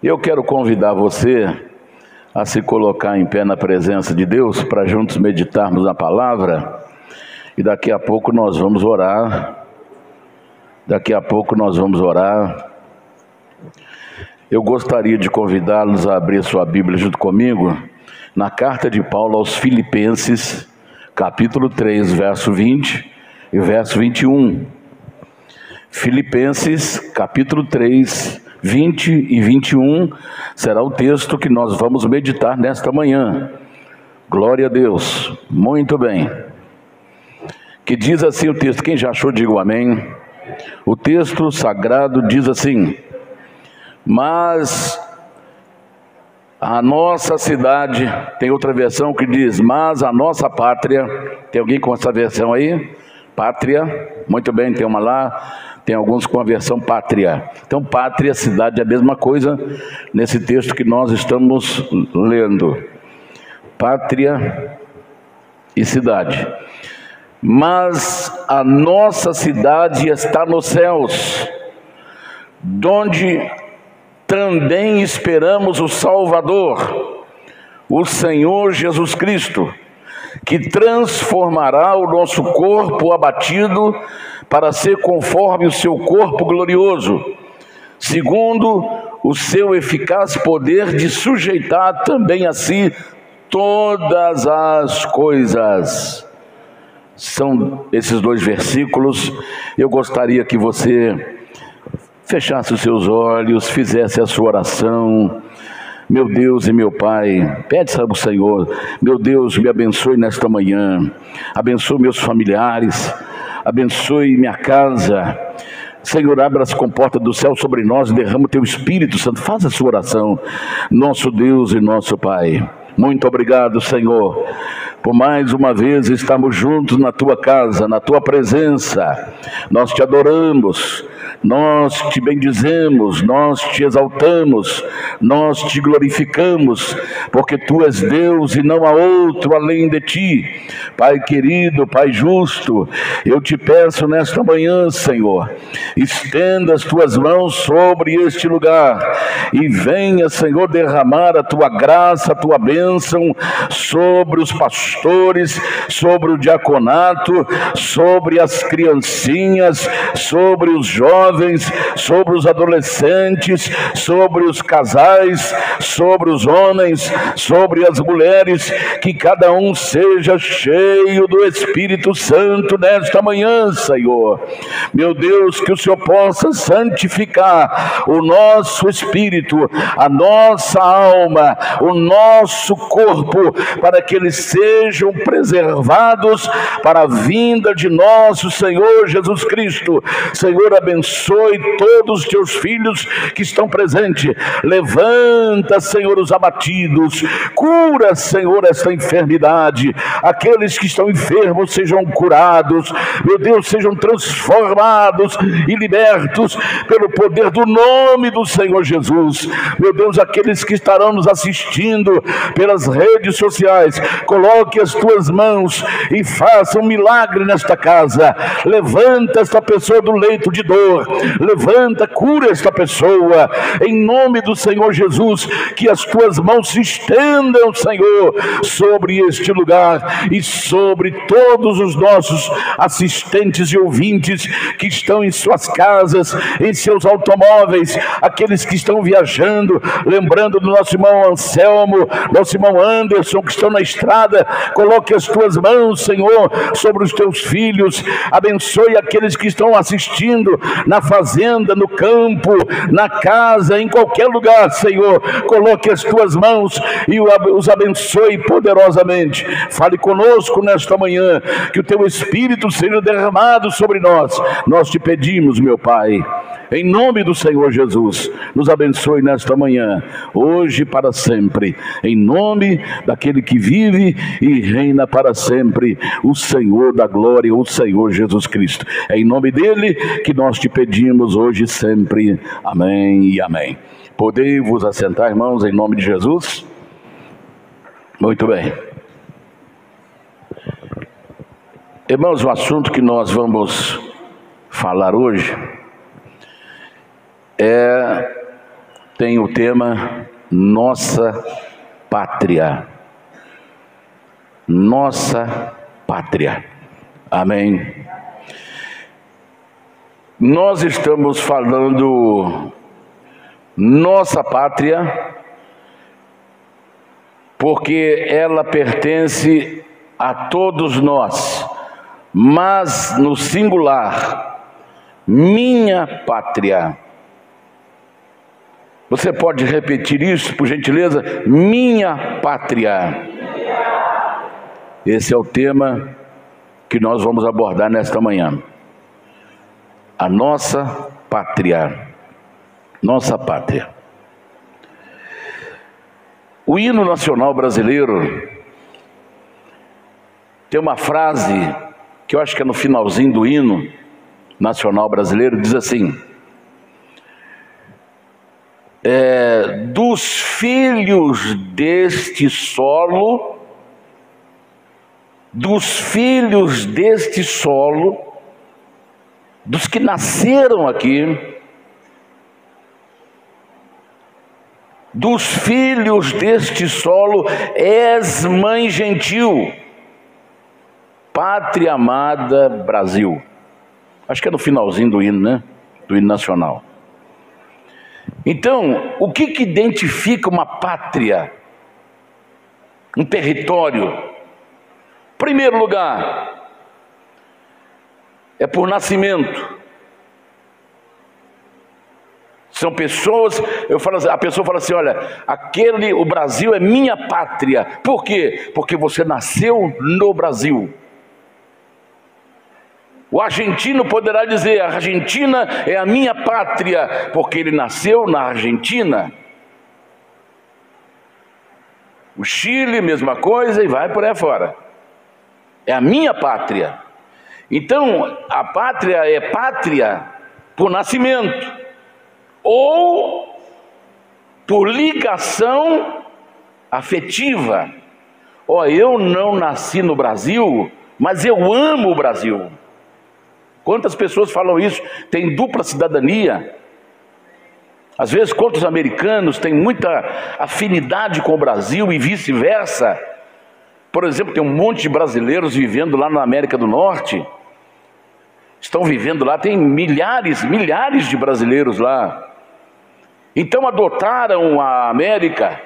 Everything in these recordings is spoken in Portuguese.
Eu quero convidar você a se colocar em pé na presença de Deus para juntos meditarmos na palavra, e daqui a pouco nós vamos orar. Eu gostaria de convidá-los a abrir sua Bíblia junto comigo na carta de Paulo aos Filipenses, capítulo 3, verso 20 e verso 21. Filipenses, capítulo 3, 20 e 21, será o texto que nós vamos meditar nesta manhã. Glória a Deus. Muito bem. Que diz assim o texto, quem já achou, diga amém. O texto sagrado diz assim: mas a nossa cidade, tem outra versão que diz, mas a nossa pátria, tem alguém com essa versão aí? Pátria, muito bem, tem uma lá, tem alguns com a versão pátria. Então pátria, cidade é a mesma coisa nesse texto que nós estamos lendo. Pátria e cidade. Mas a nossa cidade está nos céus, donde também esperamos o Salvador, o Senhor Jesus Cristo, que transformará o nosso corpo abatido para ser conforme o seu corpo glorioso, segundo o seu eficaz poder de sujeitar também a si todas as coisas. São esses dois versículos. Eu gostaria que você fechasse os seus olhos, fizesse a sua oração. Meu Deus e meu Pai, pede ao Senhor, meu Deus, me abençoe nesta manhã, abençoe meus familiares, abençoe minha casa. Senhor, abra as comportas do céu sobre nós e derrama o Teu Espírito Santo. Faz a sua oração, nosso Deus e nosso Pai. Muito obrigado, Senhor, por mais uma vez estarmos juntos na Tua casa, na Tua presença. Nós Te adoramos, nós Te bendizemos, nós Te exaltamos, nós Te glorificamos, porque Tu és Deus e não há outro além de Ti. Pai querido, Pai justo, eu Te peço nesta manhã, Senhor, estenda as Tuas mãos sobre este lugar e venha, Senhor, derramar a Tua graça, a Tua bênção sobre os pastores, sobre o diaconato, sobre as criancinhas, sobre os jovens, sobre os adolescentes, sobre os casais, sobre os homens, sobre as mulheres, que cada um seja cheio do Espírito Santo nesta manhã, Senhor. Meu Deus, que o Senhor possa santificar o nosso espírito, a nossa alma, o nosso corpo, para que eles sejam preservados para a vinda de nosso Senhor Jesus Cristo. Senhor, abençoe todos os Teus filhos que estão presentes. Levanta, Senhor, os abatidos. Cura, Senhor, esta enfermidade. Aqueles que estão enfermos sejam curados. Meu Deus, sejam transformados e libertos pelo poder do nome do Senhor Jesus. Meu Deus, aqueles que estarão nos assistindo pelas redes sociais, coloque as Tuas mãos e faça um milagre nesta casa. Levanta esta pessoa do leito de dor, levanta, cura esta pessoa, em nome do Senhor Jesus. Que as Tuas mãos se estendam, Senhor, sobre este lugar e sobre todos os nossos assistentes e ouvintes que estão em suas casas, em seus automóveis, aqueles que estão viajando, lembrando do nosso irmão Anselmo, nosso irmão Anderson, que estão na estrada. Coloque as Tuas mãos, Senhor, sobre os Teus filhos. Abençoe aqueles que estão assistindo na fazenda, no campo, na casa, em qualquer lugar, Senhor. Coloque as Tuas mãos e os abençoe poderosamente. Fale conosco nesta manhã, que o Teu Espírito seja derramado sobre nós. Nós Te pedimos, meu Pai, em nome do Senhor Jesus, nos abençoe nesta manhã, hoje e para sempre, em nome daquele que vive e reina para sempre, o Senhor da glória, o Senhor Jesus Cristo. É em nome dele que nós Te pedimos hoje e sempre. Amém e amém. Podei vos assentar, irmãos, em nome de Jesus. Muito bem. Irmãos, o assunto que nós vamos falar hoje é tem o tema Nossa Pátria. Nossa Pátria. Amém. Nós estamos falando nossa pátria porque ela pertence a todos nós, mas no singular, minha pátria. Você pode repetir isso, por gentileza? Minha pátria. Esse é o tema que nós vamos abordar nesta manhã. A nossa pátria. Nossa pátria. O hino nacional brasileiro tem uma frase que eu acho que é no finalzinho do hino nacional brasileiro, diz assim: dos filhos deste solo, dos filhos deste solo, dos que nasceram aqui, dos filhos deste solo, és mãe gentil, pátria amada Brasil. Acho que é no finalzinho do hino, né? Do hino nacional. Então, o que identifica uma pátria? Um território? Primeiro lugar, é por nascimento. São pessoas, a pessoa fala assim: olha, o Brasil é minha pátria. Por quê? Porque você nasceu no Brasil. O argentino poderá dizer: a Argentina é a minha pátria, porque ele nasceu na Argentina. O Chile, mesma coisa, e vai por aí fora. É a minha pátria. Então, a pátria é pátria por nascimento ou por ligação afetiva. Eu não nasci no Brasil, mas eu amo o Brasil. Quantas pessoas falam isso? Tem dupla cidadania. Às vezes, quantos americanos têm muita afinidade com o Brasil e vice-versa. Por exemplo, tem um monte de brasileiros vivendo lá na América do Norte. Estão vivendo lá, tem milhares de brasileiros lá. Então adotaram a América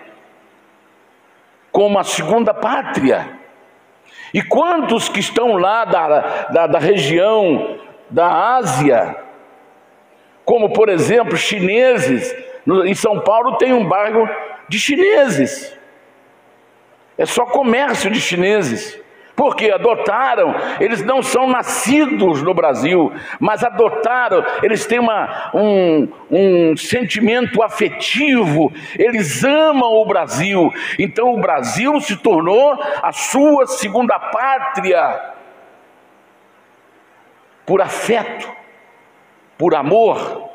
como a segunda pátria. E quantos que estão lá da região da Ásia, como por exemplo chineses, em São Paulo tem um bairro de chineses. É só comércio de chineses. Porque adotaram, eles não são nascidos no Brasil, mas adotaram, eles têm um sentimento afetivo, eles amam o Brasil. Então o Brasil se tornou a sua segunda pátria, por afeto, por amor.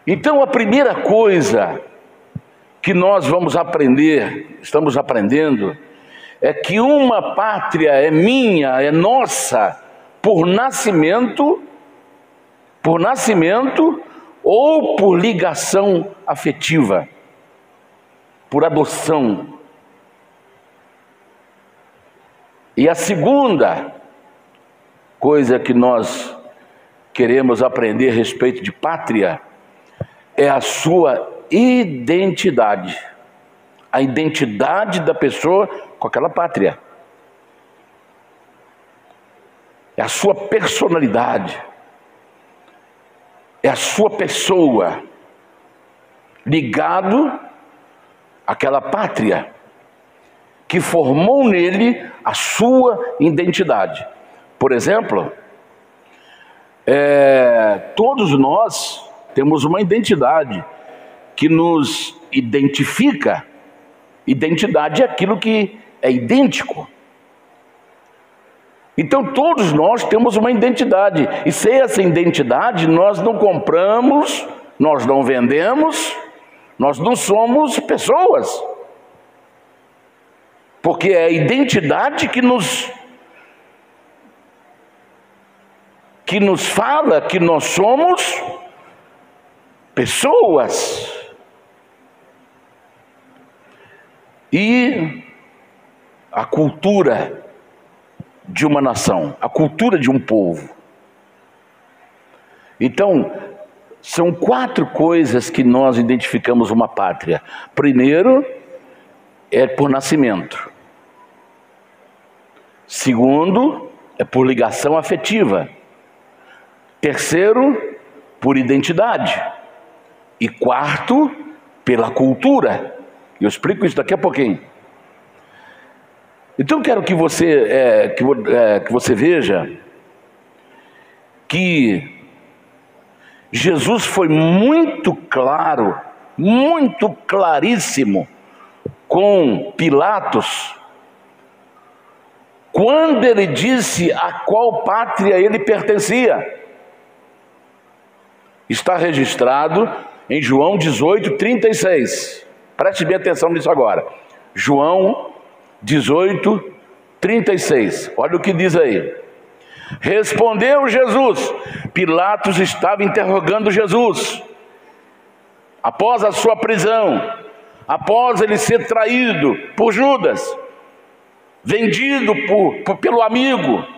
Então a primeira coisa que nós vamos aprender, estamos aprendendo, é que uma pátria é minha, é nossa, por nascimento ou por ligação afetiva, por adoção. E a segunda coisa que nós queremos aprender a respeito de pátria é a sua identidade, a identidade da pessoa com aquela pátria, é a sua personalidade, é a sua pessoa ligado àquela pátria que formou nele a sua identidade. Por exemplo, todos nós temos uma identidade que nos identifica. Identidade é aquilo que é idêntico. Então todos nós temos uma identidade, e sem essa identidade nós não compramos, nós não vendemos, nós não somos pessoas. Porque é a identidade que nos fala que nós somos pessoas e a cultura de uma nação, a cultura de um povo. Então, são 4 coisas que nós identificamos uma pátria. Primeiro, é por nascimento. Segundo, é por ligação afetiva. Terceiro, por identidade. E quarto, pela cultura. Eu explico isso daqui a pouquinho. Então, quero que você veja que Jesus foi muito claro, muito claríssimo com Pilatos, quando ele disse a qual pátria ele pertencia. Está registrado em João 18:36. Preste bem atenção nisso agora. João 18:36. Olha o que diz aí. Respondeu Jesus. Pilatos estava interrogando Jesus após a sua prisão, após ele ser traído por Judas, vendido pelo amigo.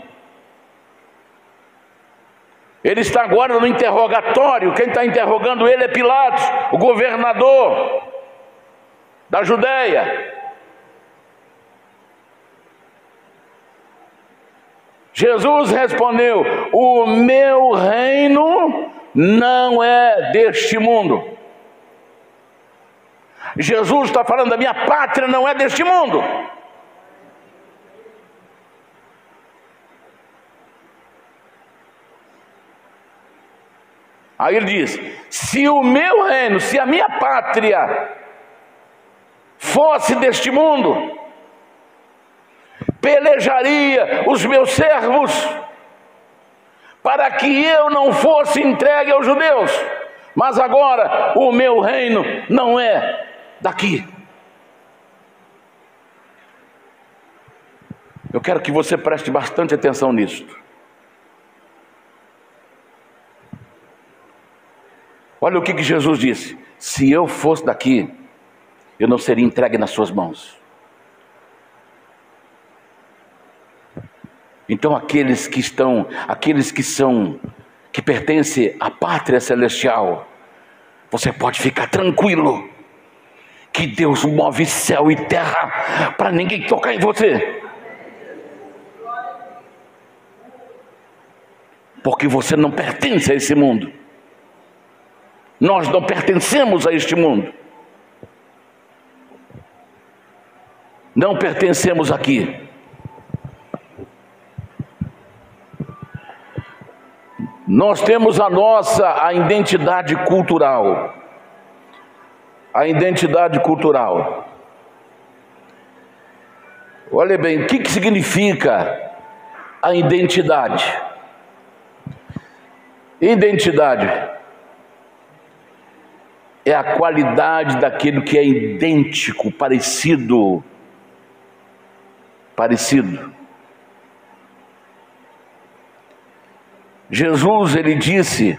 Ele está agora no interrogatório. Quem está interrogando ele é Pilatos, o governador da Judéia. Jesus respondeu: o meu reino não é deste mundo. Jesus está falando: a minha pátria não é deste mundo. Aí ele diz: se o meu reino, se a minha pátria fosse deste mundo, pelejaria os meus servos para que eu não fosse entregue aos judeus. Mas agora o meu reino não é daqui. Eu quero que você preste bastante atenção nisso. Olha o que Jesus disse: se eu fosse daqui, eu não seria entregue nas suas mãos. Então aqueles que pertencem à pátria celestial, você pode ficar tranquilo, que Deus move céu e terra para ninguém tocar em você, porque você não pertence a esse mundo. Nós não pertencemos a este mundo. Não pertencemos aqui. Nós temos a identidade cultural. A identidade cultural. Olha bem, o que significa a identidade? Identidade é a qualidade daquilo que é idêntico, parecido. Jesus, ele disse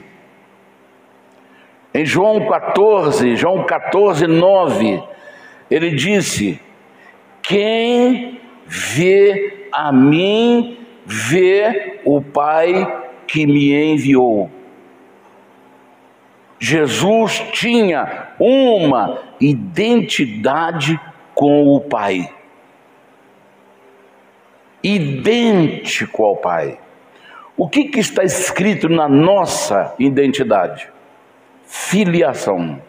em João 14:9, ele disse: quem vê a mim, vê o Pai que me enviou. Jesus tinha uma identidade com o Pai, idêntico ao Pai. O que está escrito na nossa identidade? Filiação.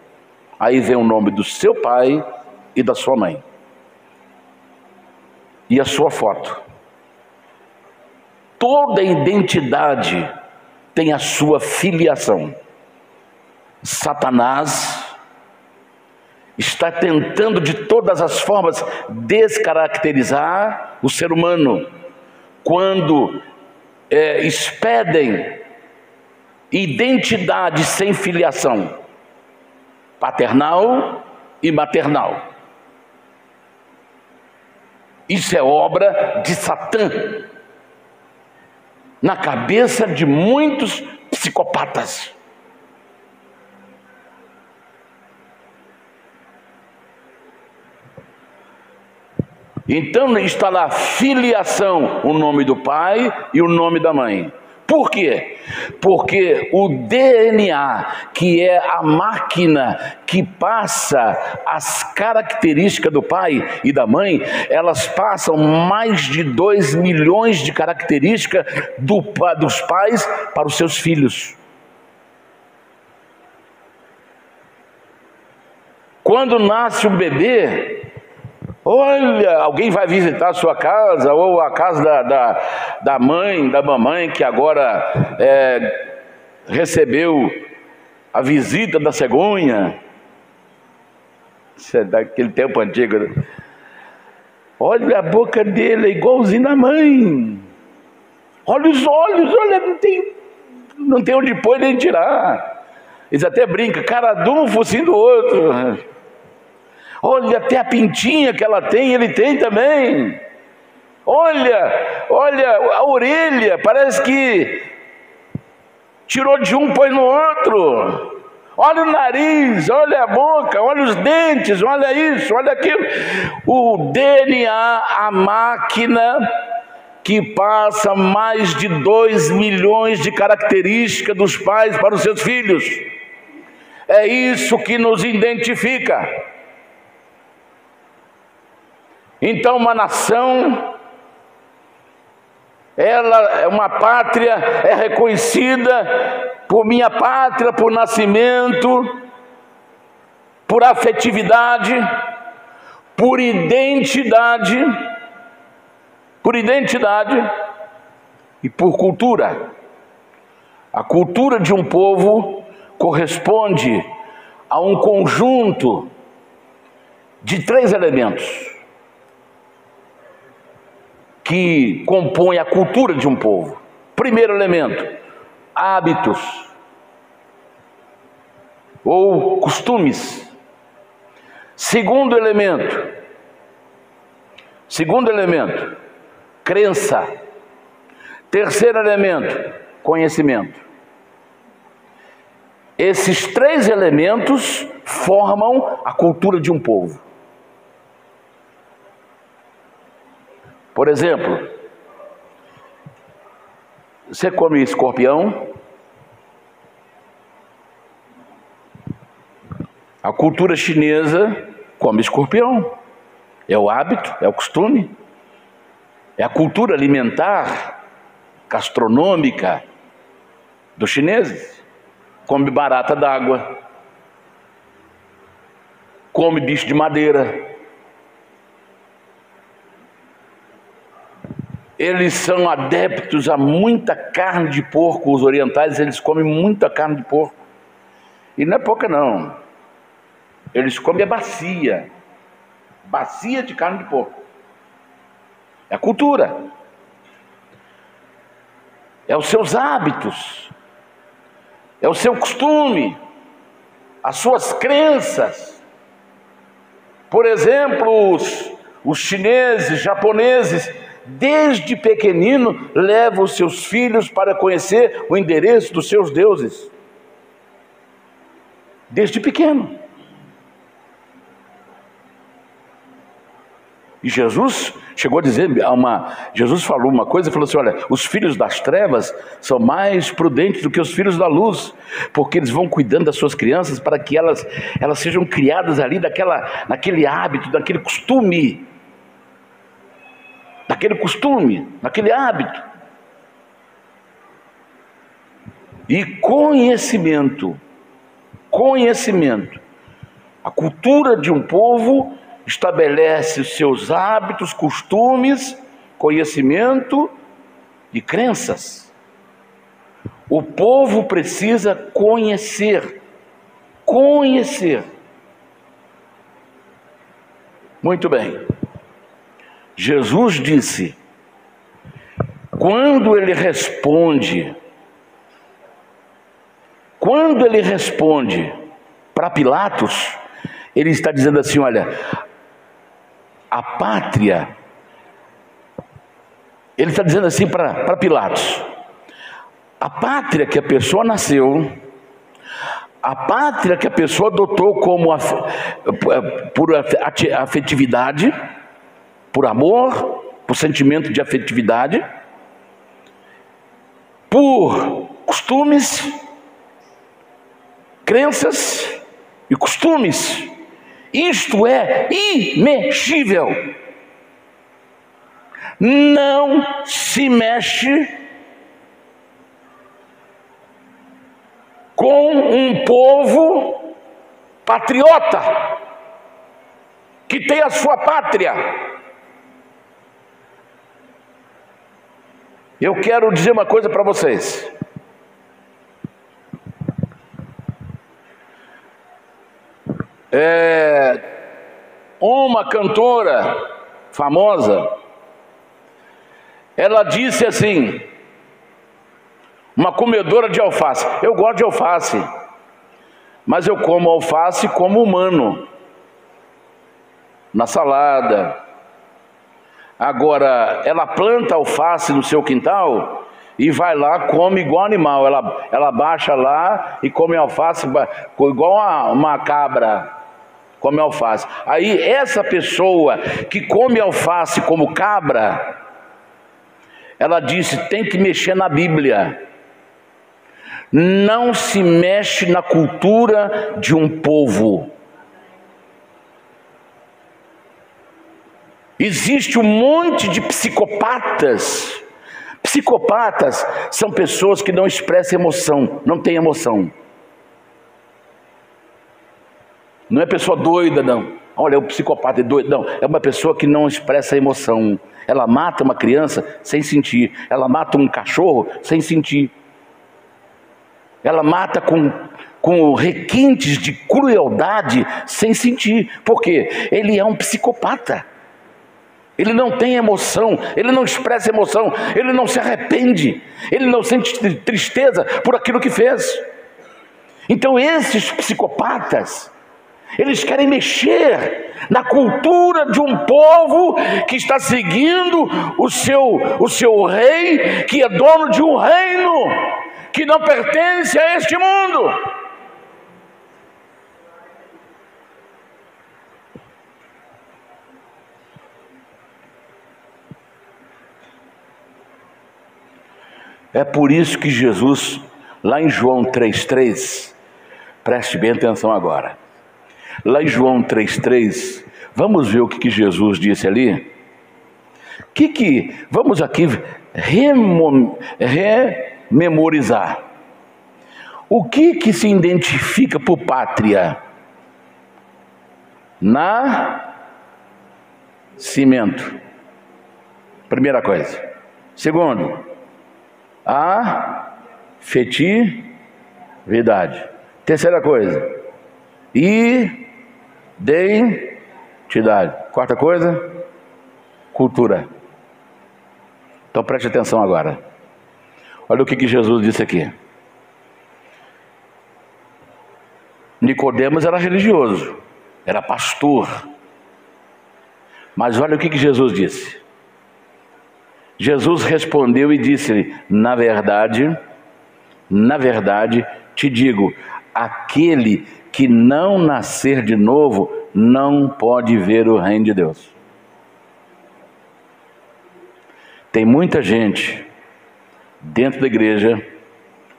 Aí vem o nome do seu pai e da sua mãe, e a sua foto. Toda identidade tem a sua filiação. Satanás está tentando de todas as formas descaracterizar o ser humano, quando expedem identidade sem filiação, paternal e maternal. Isso é obra de Satã, na cabeça de muitos psicopatas. Então está lá filiação, o nome do pai e o nome da mãe. Por quê? Porque o DNA, que é a máquina que passa as características do pai e da mãe, elas passam mais de 2 milhões de características dos pais para os seus filhos. Quando nasce um bebê, olha, alguém vai visitar a sua casa, ou a casa da mãe, da mamãe, que agora recebeu a visita da cegonha. Isso é daquele tempo antigo. Olha a boca dele, é igualzinho da mãe. Olha os olhos, olha, não tem onde pôr nem tirar. Eles até brincam, cara de um, focinho do outro. Olha até a pintinha que ela tem, ele tem também. Olha a orelha, parece que tirou de um, pôs no outro. Olha o nariz, olha a boca, olha os dentes, olha isso, olha aquilo. O DNA, a máquina que passa mais de 2 milhões de características dos pais para os seus filhos. É isso que nos identifica. Então uma nação, ela é uma pátria, é reconhecida por minha pátria, por nascimento, por afetividade, por identidade e por cultura. A cultura de um povo corresponde a um conjunto de 3 elementos que compõem a cultura de um povo. Primeiro elemento, hábitos ou costumes. Segundo elemento, crença. Terceiro elemento, conhecimento. Esses 3 elementos formam a cultura de um povo. Por exemplo, você come escorpião? A cultura chinesa come escorpião. É o hábito, é o costume, é a cultura alimentar, gastronômica dos chineses. Come barata d'água, come bicho de madeira. Eles são adeptos a muita carne de porco. Os orientais, eles comem muita carne de porco. E não é pouca não. Eles comem a bacia de carne de porco. É a cultura. É os seus hábitos. É o seu costume. As suas crenças. Por exemplo, os chineses, japoneses, desde pequenino, levam os seus filhos para conhecer o endereço dos seus deuses. Desde pequeno. E Jesus chegou a dizer, Jesus falou uma coisa, falou assim, olha, os filhos das trevas são mais prudentes do que os filhos da luz, porque eles vão cuidando das suas crianças para que elas sejam criadas ali naquele hábito, naquele costume, naquele hábito. E conhecimento. A cultura de um povo estabelece os seus hábitos, costumes, conhecimento e crenças. O povo precisa conhecer. Muito bem. Jesus disse, quando ele responde para Pilatos, ele está dizendo assim, olha, a pátria, ele está dizendo assim para Pilatos, a pátria que a pessoa nasceu, a pátria que a pessoa adotou como por afetividade, por amor, por sentimento de afetividade, por costumes, crenças e costumes. Isto é imexível. Não se mexe com um povo patriota, que tem a sua pátria. Eu quero dizer uma coisa para vocês. Uma cantora famosa, ela disse assim, uma comedora de alface: eu gosto de alface, mas eu como alface como humano, na salada. Agora, ela planta alface no seu quintal e vai lá, come igual animal. Ela baixa lá e come alface igual uma cabra, come alface. Aí essa pessoa que come alface como cabra, ela disse: tem que mexer na Bíblia. Não se mexe na cultura de um povo. Existe um monte de psicopatas. Psicopatas são pessoas que não expressam emoção, não têm emoção. Não é pessoa doida, não. Olha, o psicopata é doido. Não, é uma pessoa que não expressa emoção. Ela mata uma criança sem sentir. Ela mata um cachorro sem sentir. Ela mata com requintes de crueldade sem sentir. Por quê? Ele é um psicopata. Ele não tem emoção, ele não expressa emoção, ele não se arrepende, ele não sente tristeza por aquilo que fez. Então esses psicopatas, eles querem mexer na cultura de um povo que está seguindo o seu rei, que é dono de um reino que não pertence a este mundo. É por isso que Jesus, lá em João 3,3, preste bem atenção agora. Lá em João 3,3, vamos ver o que Jesus disse ali? Vamos aqui rememorizar. O que se identifica por pátria? Nascimento. Primeira coisa. Segundo, afetividade. Terceira coisa, identidade. Quarta coisa, cultura. Então preste atenção agora. Olha o que Jesus disse aqui. Nicodemos era religioso, era pastor. Mas olha o que Jesus disse. Jesus respondeu e disse-lhe: na verdade, te digo, aquele que não nascer de novo não pode ver o reino de Deus. Tem muita gente dentro da igreja,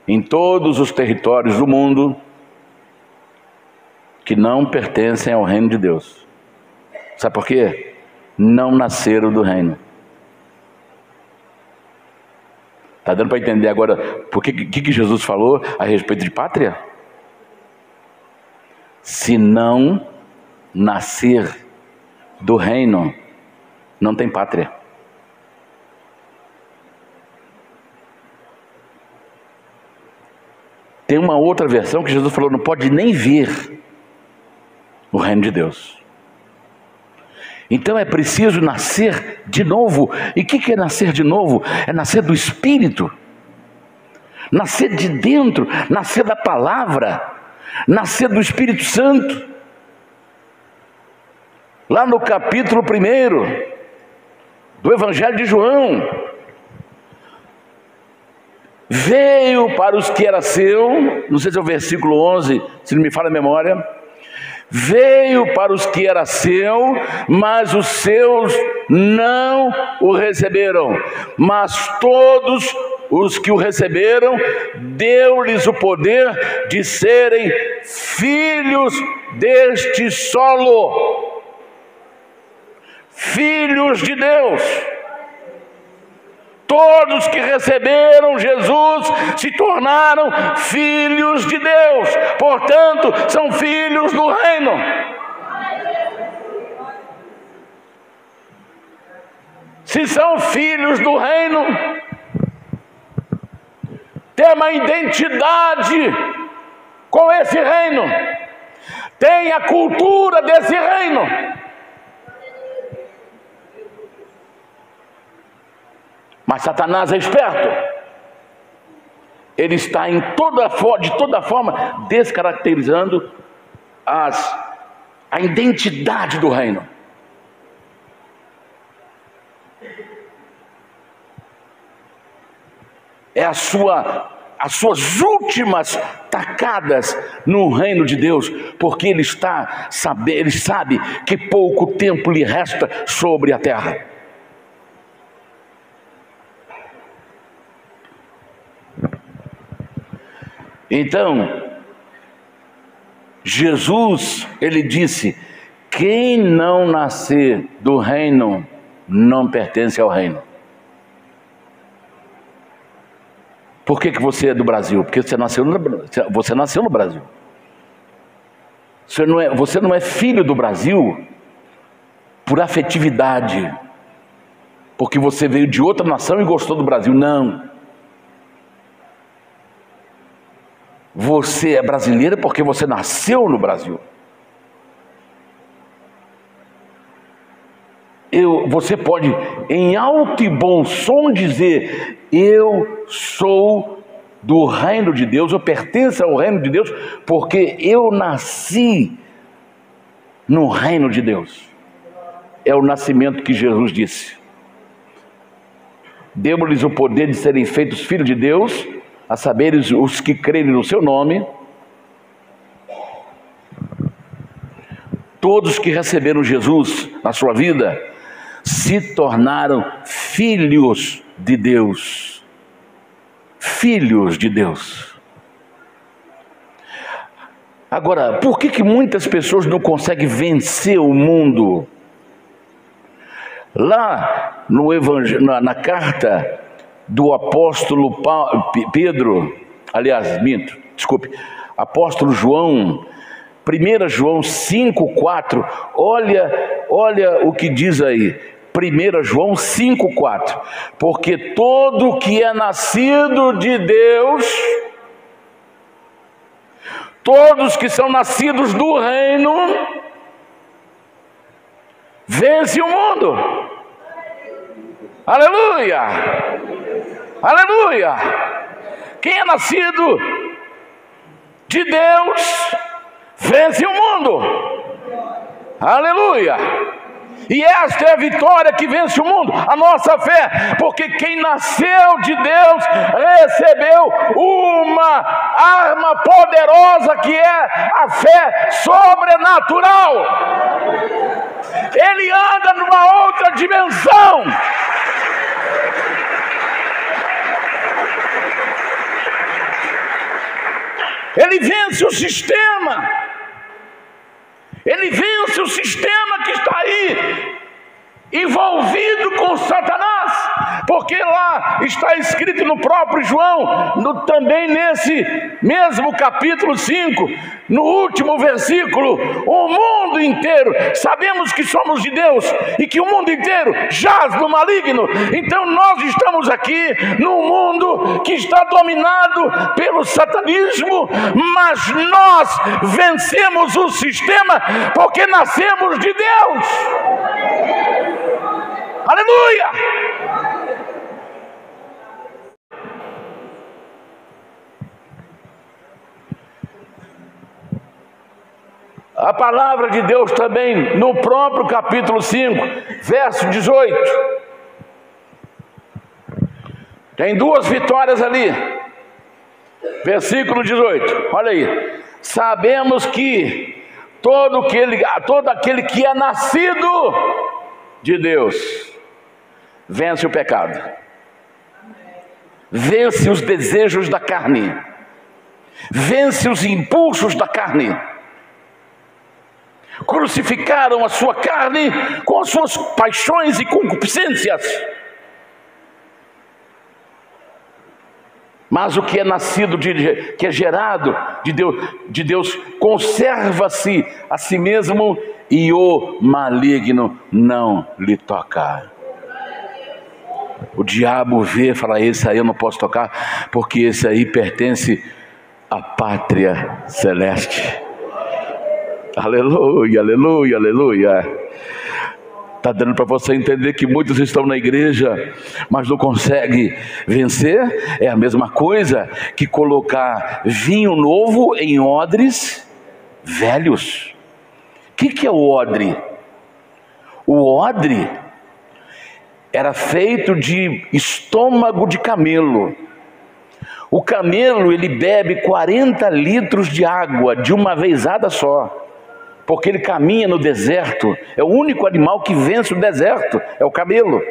em todos os territórios do mundo, que não pertencem ao reino de Deus. Sabe por quê? Não nasceram do reino. Está dando para entender agora por que Jesus falou a respeito de pátria? Se não nascer do reino, não tem pátria. Tem uma outra versão que Jesus falou: não pode nem ver o reino de Deus. Então é preciso nascer de novo. E o que é nascer de novo? É nascer do Espírito, nascer de dentro, nascer da palavra, nascer do Espírito Santo. Lá no capítulo 1 do Evangelho de João, veio para os que era seu, não sei se é o versículo 11, se não me falha a memória. Veio para os que era seu, mas os seus não o receberam, mas todos os que o receberam, deu-lhes o poder de serem filhos deste solo, filhos de Deus. Todos que receberam Jesus se tornaram filhos de Deus, portanto, são filhos do reino. Se são filhos do reino, tem uma identidade com esse reino, tem a cultura desse reino. Mas Satanás é esperto. Ele está de toda forma descaracterizando a identidade do reino. É as suas últimas tacadas no reino de Deus, porque ele sabe que pouco tempo lhe resta sobre a terra. Então, Jesus, ele disse: quem não nascer do reino não pertence ao reino. Por que você é do Brasil? Porque você nasceu no Brasil. Você não é filho do Brasil por afetividade, porque você veio de outra nação e gostou do Brasil. Não. Você é brasileiro porque você nasceu no Brasil. Você pode, em alto e bom som, dizer: eu sou do reino de Deus, eu pertenço ao reino de Deus, porque eu nasci no reino de Deus. É o nascimento que Jesus disse: deu-lhes o poder de serem feitos filhos de Deus, a saber, os que crerem no seu nome. Todos que receberam Jesus na sua vida se tornaram filhos de Deus. Filhos de Deus. Agora, por que muitas pessoas não conseguem vencer o mundo? Lá no Evangelho, na carta do apóstolo Pedro, apóstolo João, 1 João 5,4, olha o que diz aí, 1 João 5,4, porque todo que é nascido de Deus, todos que são nascidos do reino, vence o mundo. Aleluia! Aleluia! Quem é nascido de Deus vence o mundo. Aleluia! E esta é a vitória que vence o mundo, a nossa fé, porque quem nasceu de Deus recebeu uma arma poderosa que é a fé sobrenatural. Ele anda numa outra dimensão. Ele vence o sistema. Ele vence o sistema que está aí, envolvido com Satanás, porque lá está escrito no próprio João, também nesse mesmo capítulo 5, no último versículo: o mundo inteiro, sabemos que somos de Deus e que o mundo inteiro jaz no maligno. Então nós estamos aqui num mundo que está dominado pelo satanismo, mas nós vencemos o sistema porque nascemos de Deus. Aleluia! A palavra de Deus também, no próprio capítulo 5, verso 18. Tem duas vitórias ali. Versículo 18, olha aí. Sabemos que todo aquele que é nascido de Deus vence o pecado, vence os desejos da carne, vence os impulsos da carne. Crucificaram a sua carne com as suas paixões e concupiscências. Mas o que é nascido, que é gerado de Deus conserva-se a si mesmo, e o maligno não lhe toca. O diabo vê e fala: esse aí eu não posso tocar, porque esse aí pertence à pátria celeste. Aleluia, aleluia, aleluia. Está dando para você entender que muitos estão na igreja, mas não conseguem vencer? É a mesma coisa que colocar vinho novo em odres velhos. O que é o odre? O odre era feito de estômago de camelo. O camelo, ele bebe 40 litros de água de uma vezada só, porque ele caminha no deserto. É o único animal que vence o deserto, é o camelo.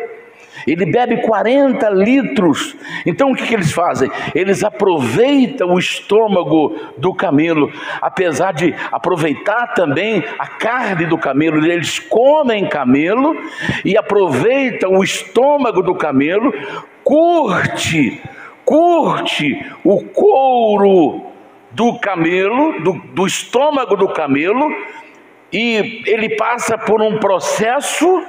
Ele bebe 40 litros. Então o que eles fazem? Eles aproveitam o estômago do camelo, apesar de aproveitar também a carne do camelo. Eles comem camelo e aproveitam o estômago do camelo, curte o couro do camelo, do estômago do camelo, e ele passa por um processo,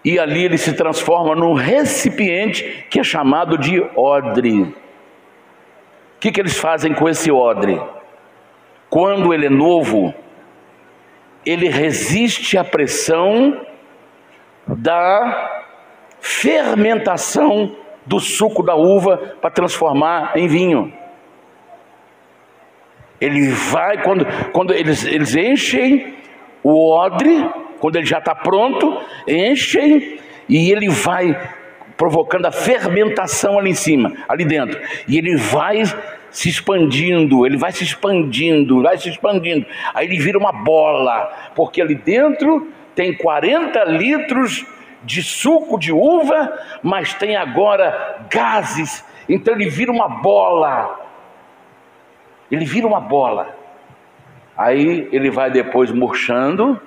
e ali ele se transforma num recipiente que é chamado de odre. O que eles fazem com esse odre? Quando ele é novo, ele resiste à pressão da fermentação do suco da uva para transformar em vinho. Ele vai, quando eles enchem o odre, quando ele já está pronto, enchem, e ele vai provocando a fermentação ali em cima, ali dentro, e ele vai se expandindo, aí ele vira uma bola, porque ali dentro tem 40 litros de suco de uva, mas tem agora gases, então ele vira uma bola. Aí ele vai depois murchando,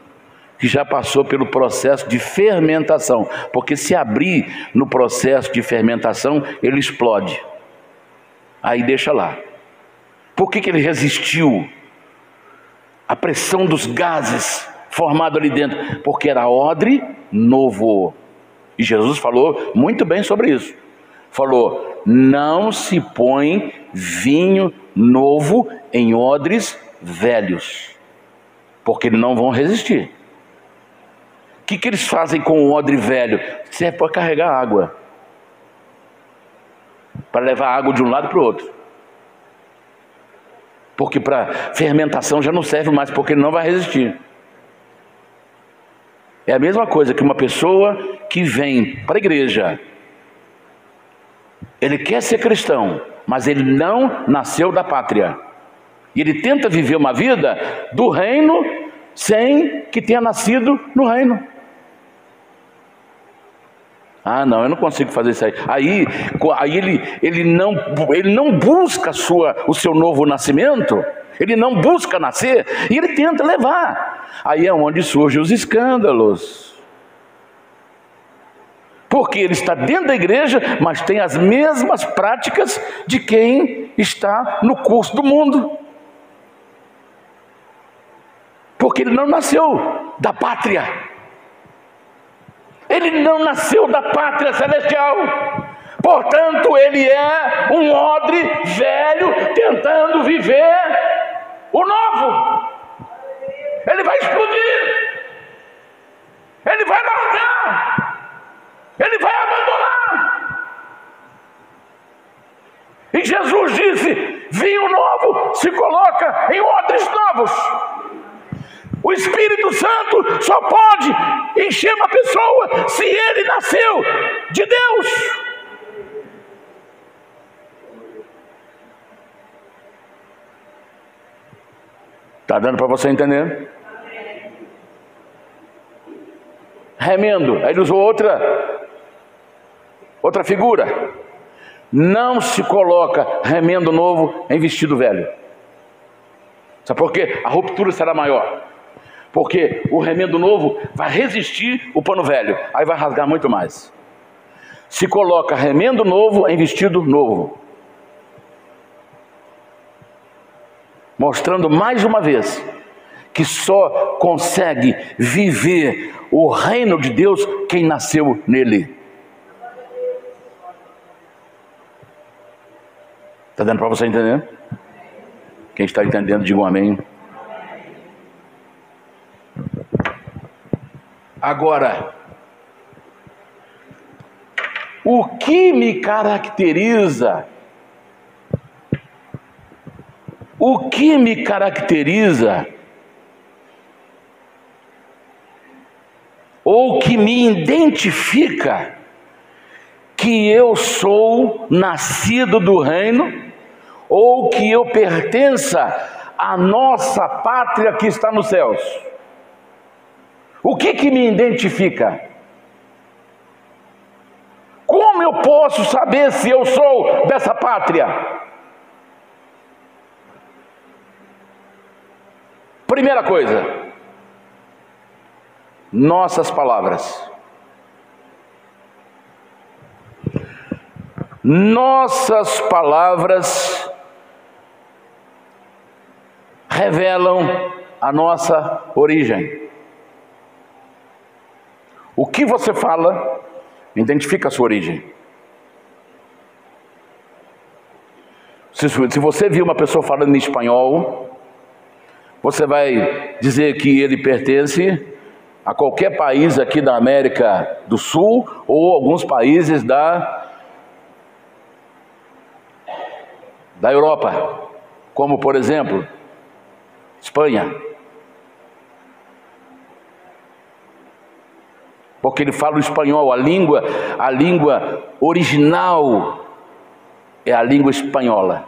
que já passou pelo processo de fermentação, porque se abrir no processo de fermentação, ele explode. Aí deixa lá. Por que ele resistiu à pressão dos gases formados ali dentro? Porque era odre novo. E Jesus falou muito bem sobre isso. Falou: não se põe vinho novo em odres velhos, porque eles não vão resistir. O que eles fazem com o odre velho? Serve para carregar água, para levar água de um lado para o outro, porque para fermentação já não serve mais, porque ele não vai resistir. É a mesma coisa que uma pessoa que vem para a igreja, ele quer ser cristão, mas ele não nasceu da pátria, e ele tenta viver uma vida do reino sem que tenha nascido no reino. Ah, não, eu não consigo fazer isso aí. Aí ele não busca o seu novo nascimento, ele não busca nascer, e ele tenta levar. Aí é onde surgem os escândalos, porque ele está dentro da igreja, mas tem as mesmas práticas de quem está no curso do mundo, porque ele não nasceu da pátria. Ele não nasceu da pátria celestial. Portanto, ele é um odre velho tentando viver o novo. Ele vai explodir, ele vai largar, ele vai abandonar. E Jesus disse: vinho novo se coloca em odres novos. O Espírito Santo só pode encher uma pessoa se ele nasceu de Deus. Está dando para você entender? remendo. Aí ele usou outra figura. Não se coloca remendo novo em vestido velho. Sabe por quê? A ruptura será maior. Porque o remendo novo vai resistir o pano velho. Aí vai rasgar muito mais. Se coloca remendo novo em vestido novo. Mostrando mais uma vez que só consegue viver o reino de Deus quem nasceu nele. Está dando para você entender? Quem está entendendo, diga um amém. Agora, o que me caracteriza? O que me caracteriza? Ou que me identifica que eu sou nascido do reino, ou que eu pertença à nossa pátria que está nos céus? O que me identifica? Como eu posso saber se eu sou dessa pátria? Primeira coisa, nossas palavras. Nossas palavras revelam a nossa origem. O que você fala identifica a sua origem. Se você vir uma pessoa falando em espanhol, você vai dizer que ele pertence a qualquer país aqui da América do Sul ou alguns países da Europa, como por exemplo, Espanha. Porque ele fala o espanhol, a língua original é a língua espanhola.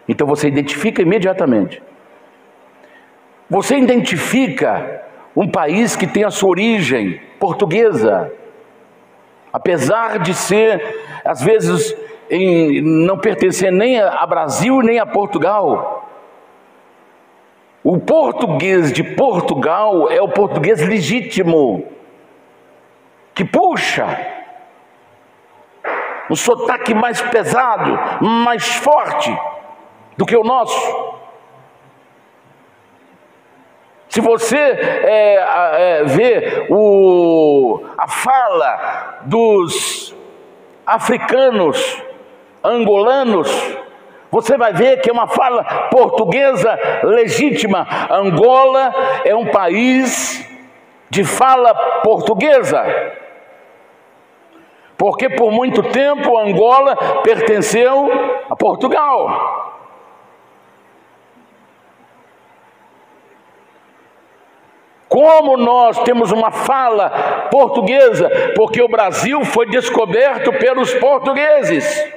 Então você identifica imediatamente. Você identifica um país que tem a sua origem portuguesa, apesar de ser, às vezes, não pertencer nem a Brasil nem a Portugal. O português de Portugal é o português legítimo, que puxa um sotaque mais pesado, mais forte do que o nosso. Se você vê a fala dos africanos, angolanos, você vai ver que é uma fala portuguesa legítima. Angola é um país de fala portuguesa, porque por muito tempo Angola pertenceu a Portugal. Como nós temos uma fala portuguesa? Porque o Brasil foi descoberto pelos portugueses.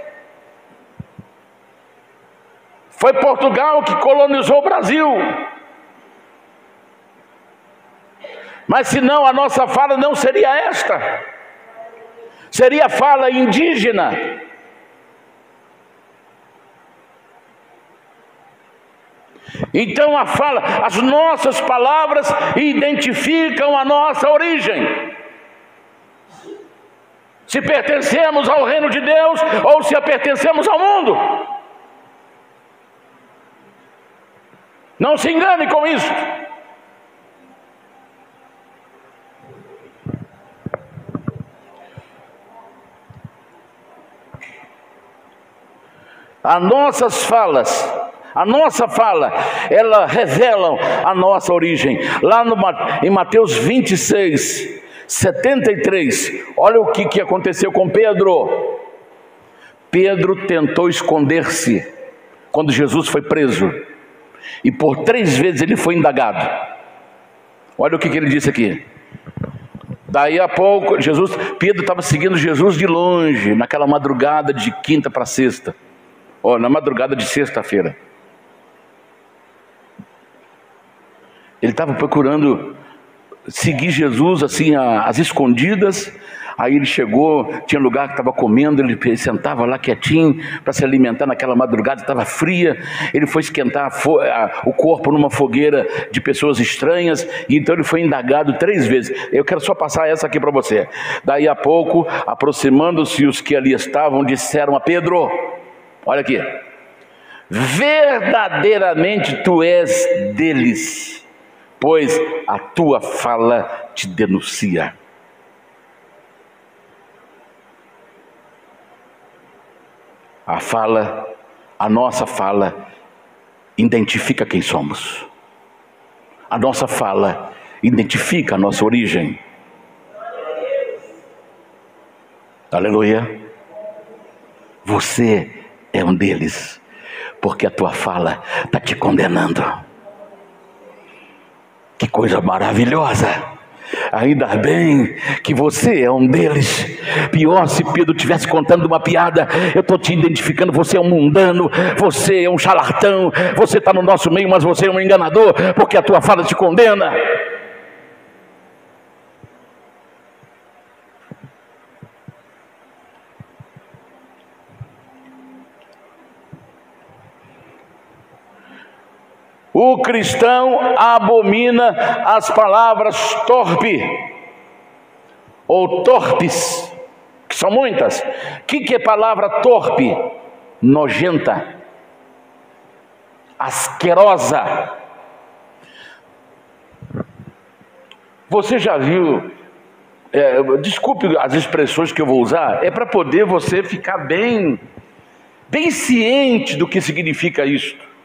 Foi Portugal que colonizou o Brasil. Mas senão a nossa fala não seria esta. Seria fala indígena. Então as nossas palavras identificam a nossa origem. Se pertencemos ao reino de Deus ou se pertencemos ao mundo. Não se engane com isso. As nossas falas, a nossa fala, ela revelam a nossa origem. Lá em Mateus 26, 73, olha o que aconteceu com Pedro. Pedro tentou esconder-se quando Jesus foi preso. E por 3 vezes ele foi indagado. Olha o que ele disse aqui. Daí a pouco, Pedro estava seguindo Jesus de longe, naquela madrugada de quinta para sexta. Na madrugada de sexta-feira. Ele estava procurando seguir Jesus assim às escondidas. Aí ele chegou, tinha lugar que estava comendo, ele sentava lá quietinho para se alimentar naquela madrugada, estava fria. Ele foi esquentar o corpo numa fogueira de pessoas estranhas, e então ele foi indagado 3 vezes. Eu quero só passar essa aqui para você. Daí a pouco, aproximando-se os que ali estavam, disseram a Pedro, olha aqui, verdadeiramente tu és deles, pois a tua fala te denuncia. A nossa fala identifica quem somos. A nossa fala identifica a nossa origem. Aleluia. Você é um deles, porque a tua fala está te condenando. Que coisa maravilhosa. Ainda bem que você é um deles. Pior se Pedro estivesse contando uma piada. Eu estou te identificando, você é um mundano, você é um charlatão, você está no nosso meio, mas você é um enganador, porque a tua fala te condena. O cristão abomina as palavras torpe ou torpes, que são muitas. O que é palavra torpe? Nojenta, asquerosa. Você já viu, desculpe as expressões que eu vou usar, é para poder você ficar bem ciente do que significa isto.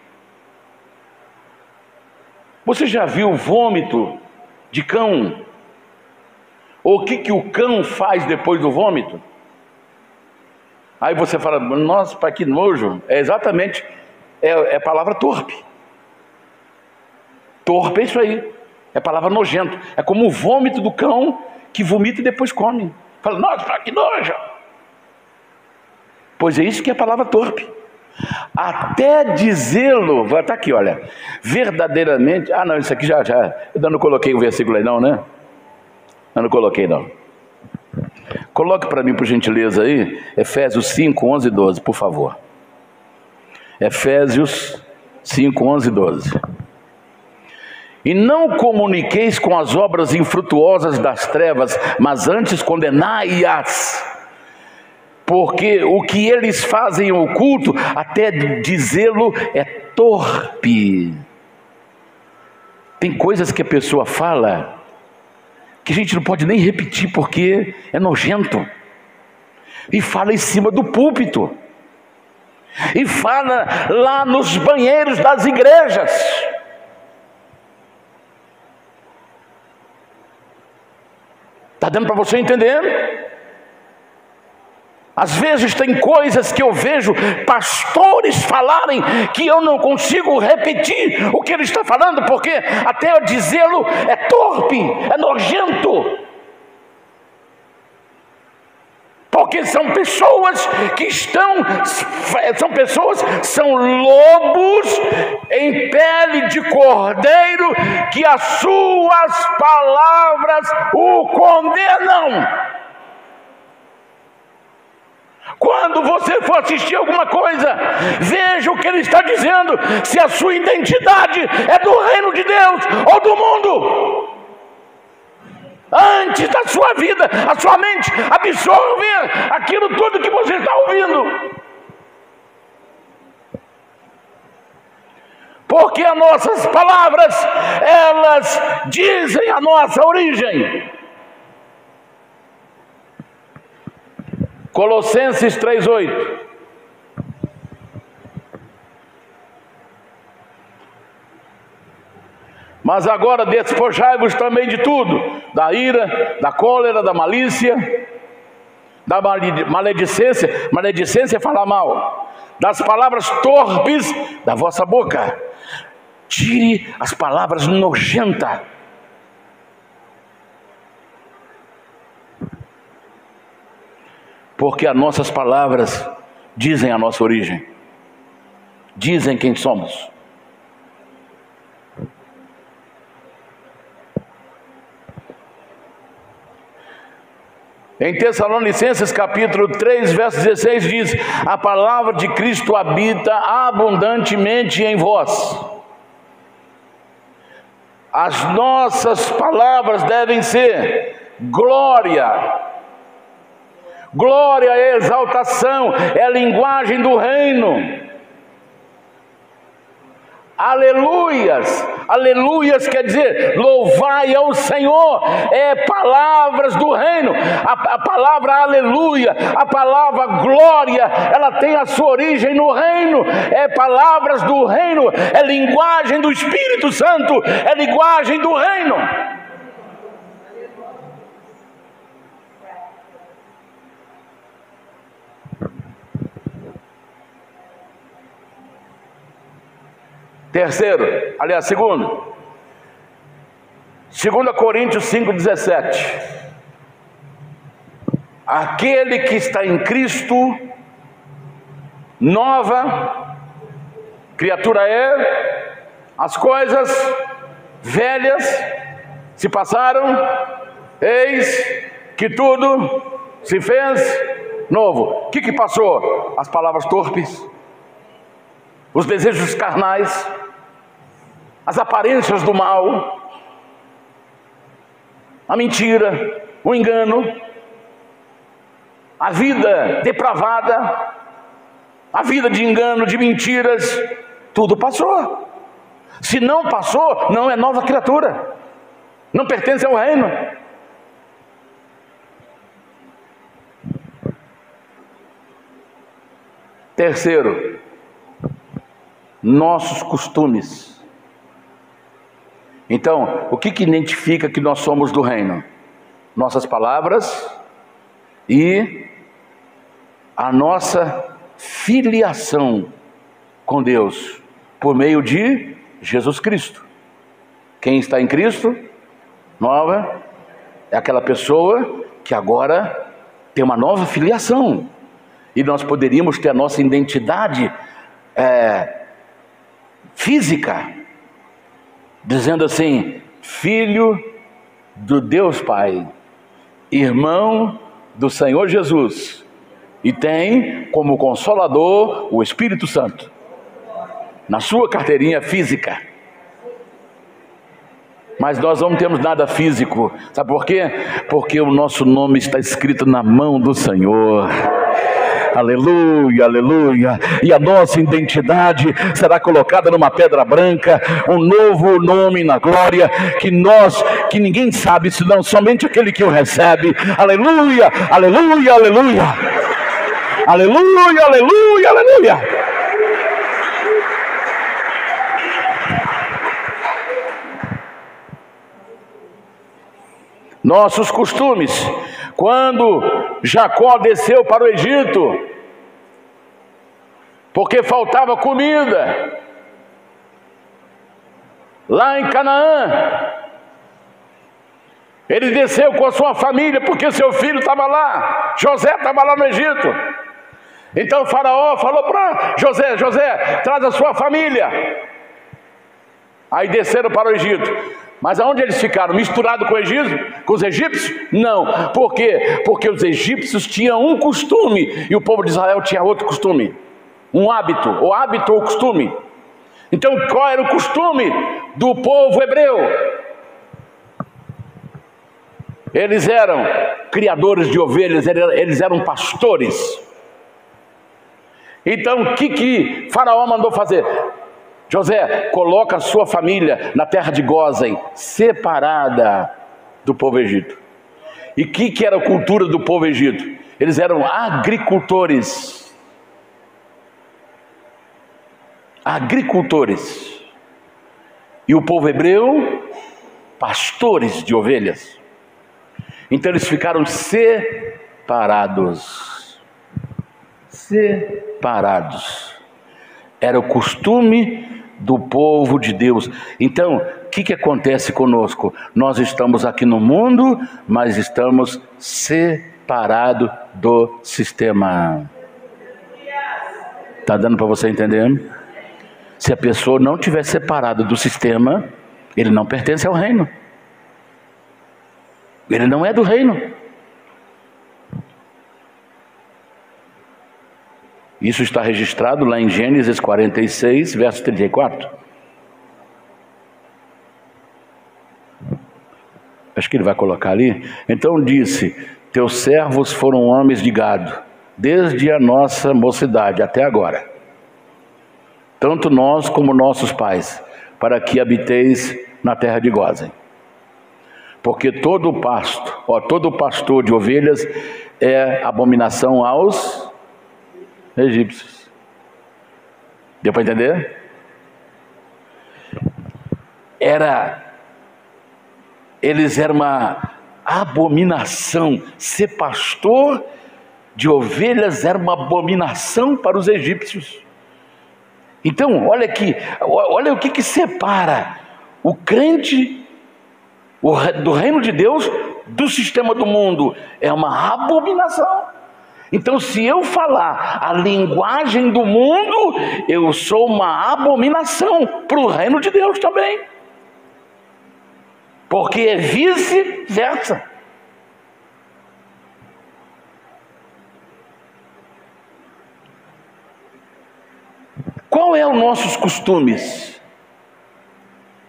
Você já viu vômito de cão? Ou o que o cão faz depois do vômito? Aí você fala, nossa, para que nojo. É exatamente, é a palavra torpe. Torpe é isso aí. É palavra nojento. É como o vômito do cão que vomita e depois come. Fala, nossa, para que nojo. Pois é isso que é a palavra torpe. Até dizê-lo, vai estar aqui, olha, verdadeiramente, não, isso aqui já, eu não coloquei o versículo aí não, né? Eu não coloquei não. Coloque para mim, por gentileza aí, Efésios 5, 11 e 12, por favor. Efésios 5, 11 e 12. E não comuniqueis com as obras infrutuosas das trevas, mas antes condenai-as. Porque o que eles fazem oculto, até dizê-lo, é torpe. Tem coisas que a pessoa fala que a gente não pode nem repetir porque é nojento. E fala em cima do púlpito. E fala lá nos banheiros das igrejas. Está dando para você entender? Às vezes tem coisas que eu vejo pastores falarem que eu não consigo repetir o que ele está falando, porque até eu dizê-lo é torpe, é nojento. Porque são pessoas que são lobos em pele de cordeiro, que as suas palavras o condenam. Quando você for assistir alguma coisa, veja o que ele está dizendo, se a sua identidade é do reino de Deus ou do mundo. Antes da sua vida, a sua mente absorver aquilo tudo que você está ouvindo. Porque as nossas palavras, elas dizem a nossa origem. Colossenses 3:8. Mas agora despojai-vos também de tudo, da ira, da cólera, da malícia, da maledicência. Maledicência é falar mal. Das palavras torpes da vossa boca. Tire as palavras nojentas. Porque as nossas palavras dizem a nossa origem, dizem quem somos. Em Tessalonicenses capítulo 3, verso 16 diz: a palavra de Cristo habita abundantemente em vós. As nossas palavras devem ser glória. Glória é exaltação, é a linguagem do reino. Aleluias, aleluias quer dizer louvai ao Senhor, é palavras do reino. A palavra aleluia, a palavra glória, ela tem a sua origem no reino, é palavras do reino, é linguagem do Espírito Santo, é linguagem do reino. Terceiro, aliás, segundo 2 Coríntios 5,17. Aquele que está em Cristo, nova criatura é, as coisas velhas se passaram, eis que tudo se fez novo. O que passou? As palavras torpes, os desejos carnais, as aparências do mal, a mentira, o engano, a vida depravada, a vida de engano, de mentiras, tudo passou. Se não passou, não é nova criatura, não pertence ao reino. Terceiro, nossos costumes. Então, o que identifica que nós somos do reino? Nossas palavras e a nossa filiação com Deus por meio de Jesus Cristo. Quem está em Cristo, nova, é aquela pessoa que agora tem uma nova filiação. E nós poderíamos ter a nossa identidade física, dizendo assim: filho do Deus Pai, irmão do Senhor Jesus, e tem como consolador o Espírito Santo na sua carteirinha física. Mas nós não temos nada físico, sabe por quê? Porque o nosso nome está escrito na mão do Senhor. Aleluia, aleluia. E a nossa identidade será colocada numa pedra branca, um novo nome na glória, que ninguém sabe, senão somente aquele que o recebe. Aleluia, aleluia, aleluia. Aleluia, aleluia, aleluia. Nossos costumes. Quando Jacó desceu para o Egito, porque faltava comida lá em Canaã, ele desceu com a sua família, porque seu filho estava lá, José estava lá no Egito. Então o faraó falou para José: José, traz a sua família. Aí desceram para o Egito. Mas aonde eles ficaram? Misturados com os egípcios? Não. Por quê? Porque os egípcios tinham um costume e o povo de Israel tinha outro costume. Um hábito, ou hábito ou costume. Então qual era o costume do povo hebreu? Eles eram criadores de ovelhas, eles eram pastores. Então o que Faraó mandou fazer? José, coloca a sua família na terra de Gósen, separada do povo egito. E o que era a cultura do povo egito? Eles eram agricultores. Agricultores. E o povo hebreu, pastores de ovelhas. Então eles ficaram separados. Separados. Era o costume do povo de Deus. Então, o que acontece conosco? Nós estamos aqui no mundo, mas estamos separados do sistema. Está dando para você entender? Se a pessoa não estiver separada do sistema, ele não pertence ao reino. Ele não é do reino. Isso está registrado lá em Gênesis 46, verso 34. Acho que ele vai colocar ali. Então disse: teus servos foram homens de gado, desde a nossa mocidade até agora, tanto nós como nossos pais, para que habiteis na terra de Gósen. Porque todo pastor de ovelhas é abominação aos egípcios. Deu para entender? Eles eram uma abominação. Ser pastor de ovelhas era uma abominação para os egípcios. Então, olha o que separa o crente do reino de Deus do sistema do mundo. É uma abominação. Então, se eu falar a linguagem do mundo, eu sou uma abominação para o reino de Deus também. Porque é vice-versa. Qual é os nossos costumes?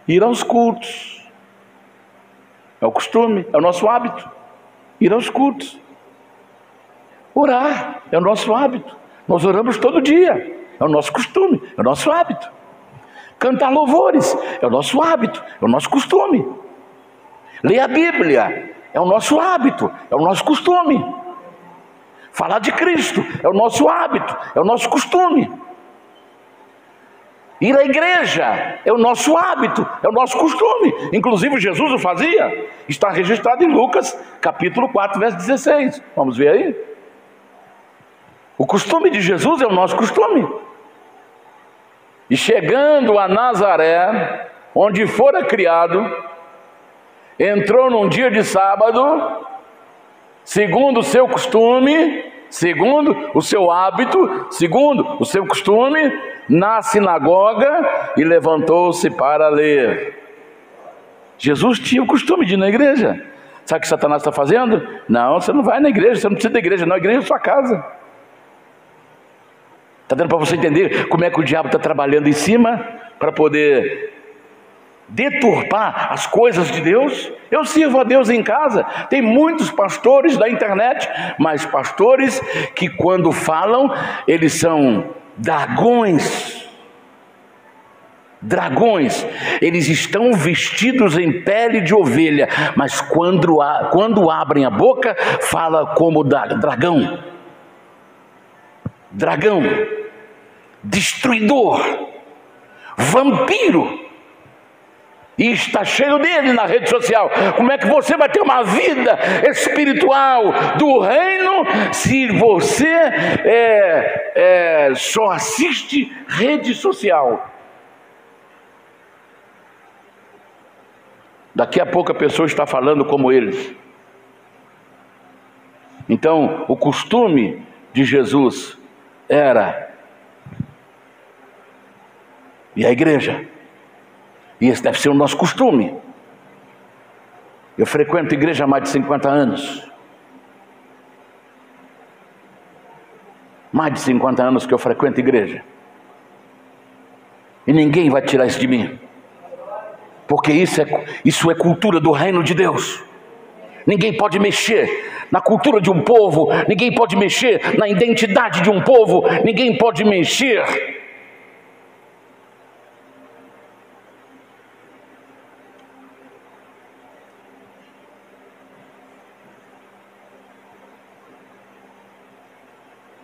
Ir aos cultos. É o costume, é o nosso hábito. Ir aos cultos. Orar é o nosso hábito. Nós oramos todo dia. É o nosso costume, é o nosso hábito. Cantar louvores é o nosso hábito, é o nosso costume. Ler a Bíblia é o nosso hábito, é o nosso costume. Falar de Cristo é o nosso hábito, é o nosso costume. Ir à igreja é o nosso hábito, é o nosso costume. Inclusive Jesus o fazia. Está registrado em Lucas capítulo 4, verso 16. Vamos ver aí. O costume de Jesus é o nosso costume. E chegando a Nazaré, onde fora criado, entrou num dia de sábado, segundo o seu costume, segundo o seu hábito, segundo o seu costume, na sinagoga, e levantou-se para ler. Jesus tinha o costume de ir na igreja. Sabe o que Satanás está fazendo? Não, você não vai na igreja, você não precisa da igreja, não, a igreja é a sua casa. Está dando para você entender como é que o diabo está trabalhando em cima para poder deturpar as coisas de Deus? Eu sirvo a Deus em casa. Tem muitos pastores da internet, mas pastores que quando falam, eles são dragões. Dragões. Eles estão vestidos em pele de ovelha, mas quando abrem a boca, fala como dragão. Dragão. Destruidor. Vampiro. E está cheio dele na rede social. Como é que você vai ter uma vida espiritual do reino se você só assiste rede social? Daqui a pouco a pessoa está falando como eles. Então, o costume de Jesus era ir à igreja. E esse deve ser o nosso costume. Eu frequento a igreja há mais de 50 anos. Mais de 50 anos que eu frequento a igreja. E ninguém vai tirar isso de mim. Porque isso é cultura do reino de Deus. Ninguém pode mexer na cultura de um povo. Ninguém pode mexer na identidade de um povo. Ninguém pode mexer.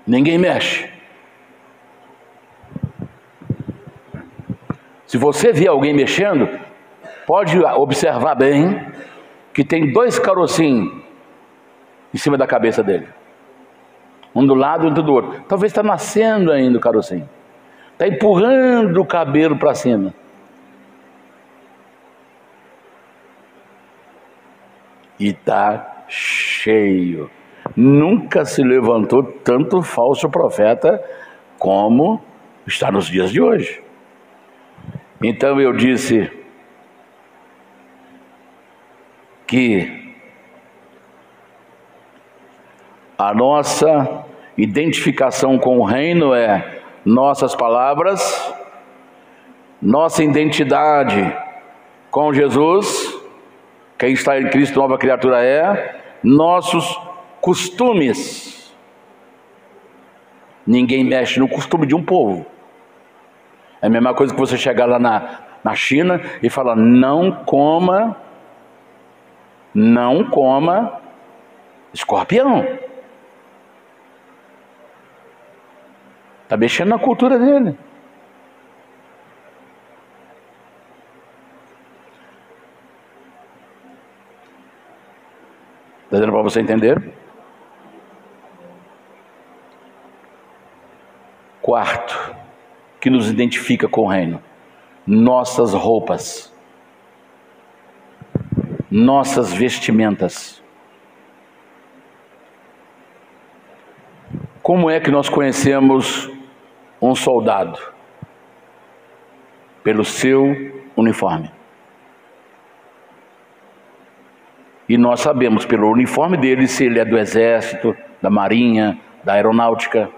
Ninguém mexe. Se você vê alguém mexendo, pode observar bem que tem 2 carocinhos em cima da cabeça dele. Um do lado e outro do outro. Talvez está nascendo ainda o carocinho. Está empurrando o cabelo para cima. E está cheio. Nunca se levantou tanto falso profeta como está nos dias de hoje. Então eu disse que a nossa identificação com o reino é nossas palavras, nossa identidade com Jesus, quem está em Cristo nova criatura é, nossos costumes. Ninguém mexe no costume de um povo. É a mesma coisa que você chegar lá na China e falar: não coma escorpião. Está mexendo na cultura dele. Está dando para você entender? Quarto, que nos identifica com o reino: nossas roupas, nossas vestimentas. Como é que nós conhecemos um soldado? Pelo seu uniforme. E nós sabemos pelo uniforme dele se ele é do exército, da marinha, da aeronáutica.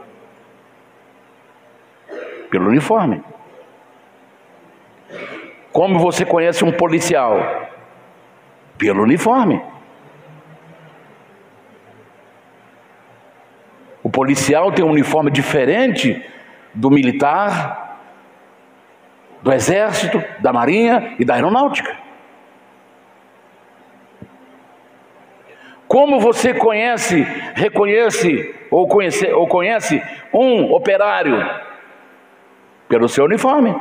Pelo uniforme. Como você conhece um policial? Pelo uniforme. O policial tem um uniforme diferente do militar, do exército, da marinha e da aeronáutica. Como você reconhece um operário? Pelo seu uniforme.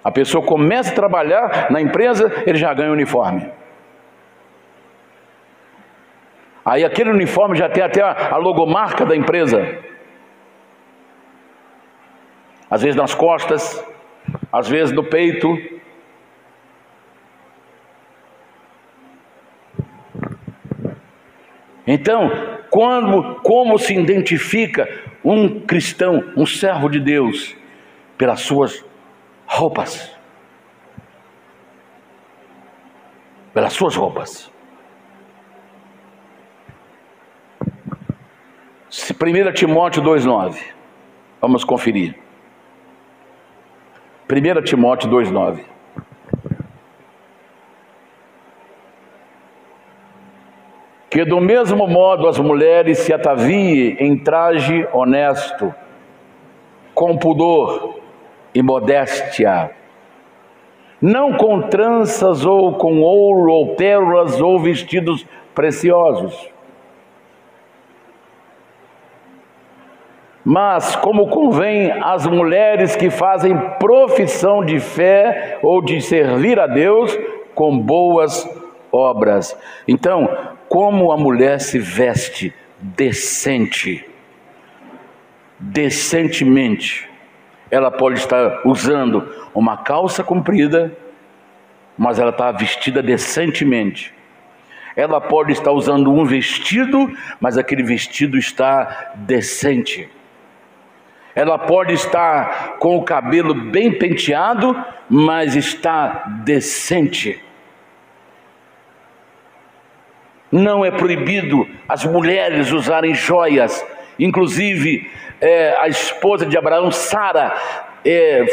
A pessoa começa a trabalhar na empresa, ele já ganha o uniforme. Aí aquele uniforme já tem até a logomarca da empresa. Às vezes nas costas, às vezes no peito. Então, como se identifica um cristão, um servo de Deus? Pelas suas roupas. Pelas suas roupas. 1 Timóteo 2,9. Vamos conferir. 1 Timóteo 2,9. Que do mesmo modo as mulheres se ataviem em traje honesto, com pudor e modéstia, não com tranças ou com ouro ou pérolas ou vestidos preciosos, mas como convém às mulheres que fazem profissão de fé ou de servir a Deus com boas obras. Então, como a mulher se veste decentemente, ela pode estar usando uma calça comprida, mas ela está vestida decentemente. Ela pode estar usando um vestido, mas aquele vestido está decente. Ela pode estar com o cabelo bem penteado, mas está decente. Não é proibido as mulheres usarem joias. Inclusive, a esposa de Abraão, Sara,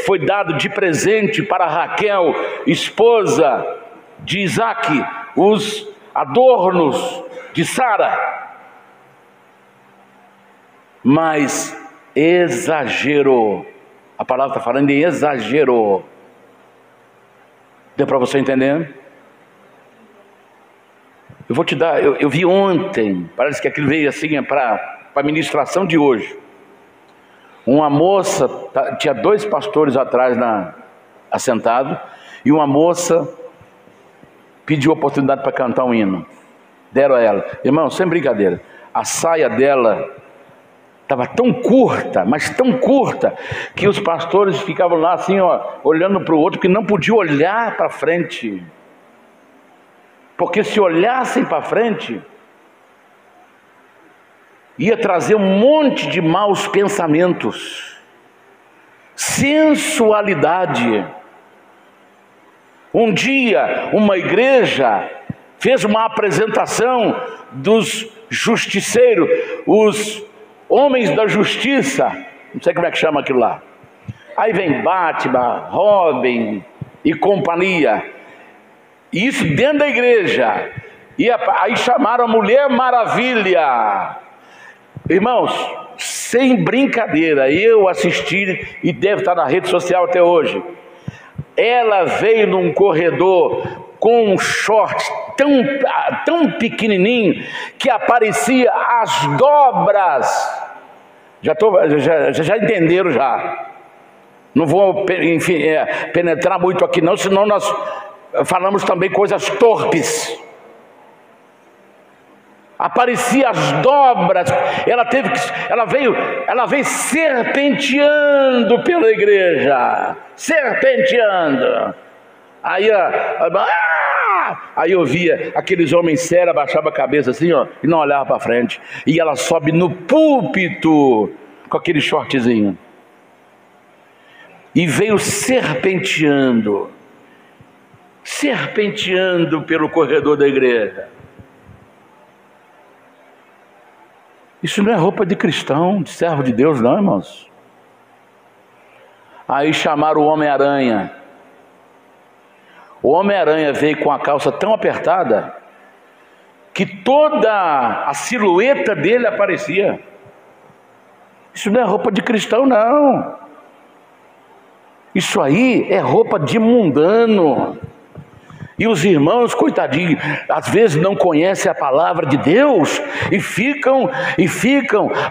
foi dado de presente para Raquel, esposa de Isaque, os adornos de Sara. Mas exagerou. A palavra está falando em exagerou. Deu para você entender? Eu vou te dar, eu vi ontem, parece que aquilo veio assim para a ministração de hoje. Uma moça, tinha 2 pastores atrás assentado, e uma moça pediu oportunidade para cantar um hino. Deram a ela. Irmão, sem brincadeira, a saia dela estava tão curta, mas tão curta, que os pastores ficavam lá assim, olhando para o outro, que não podia olhar para frente. Porque se olhassem para frente, ia trazer um monte de maus pensamentos, sensualidade. Um dia, uma igreja fez uma apresentação dos justiceiro, os homens da justiça, não sei como é que chama aquilo lá. Aí vem Batman, Robin e companhia, e isso dentro da igreja. E aí chamaram a Mulher Maravilha. Irmãos, sem brincadeira, eu assisti e deve estar na rede social até hoje. Ela veio num corredor com um short tão pequenininho que aparecia as dobras. Já entenderam já. Não vou, enfim, penetrar muito aqui não, senão nós falamos também coisas torpes. Aparecia as dobras. Ela veio serpenteando pela igreja, serpenteando. Aí eu via aqueles homens sérios, abaixava a cabeça assim, ó, e não olhava para frente. E ela sobe no púlpito com aquele shortzinho e veio serpenteando pelo corredor da igreja. Isso não é roupa de cristão, de servo de Deus, não, irmãos. Aí chamaram o Homem-Aranha. O Homem-Aranha veio com a calça tão apertada que toda a silhueta dele aparecia. Isso não é roupa de cristão, não. Isso aí é roupa de mundano. E os irmãos, coitadinhos, às vezes não conhecem a palavra de Deus e ficam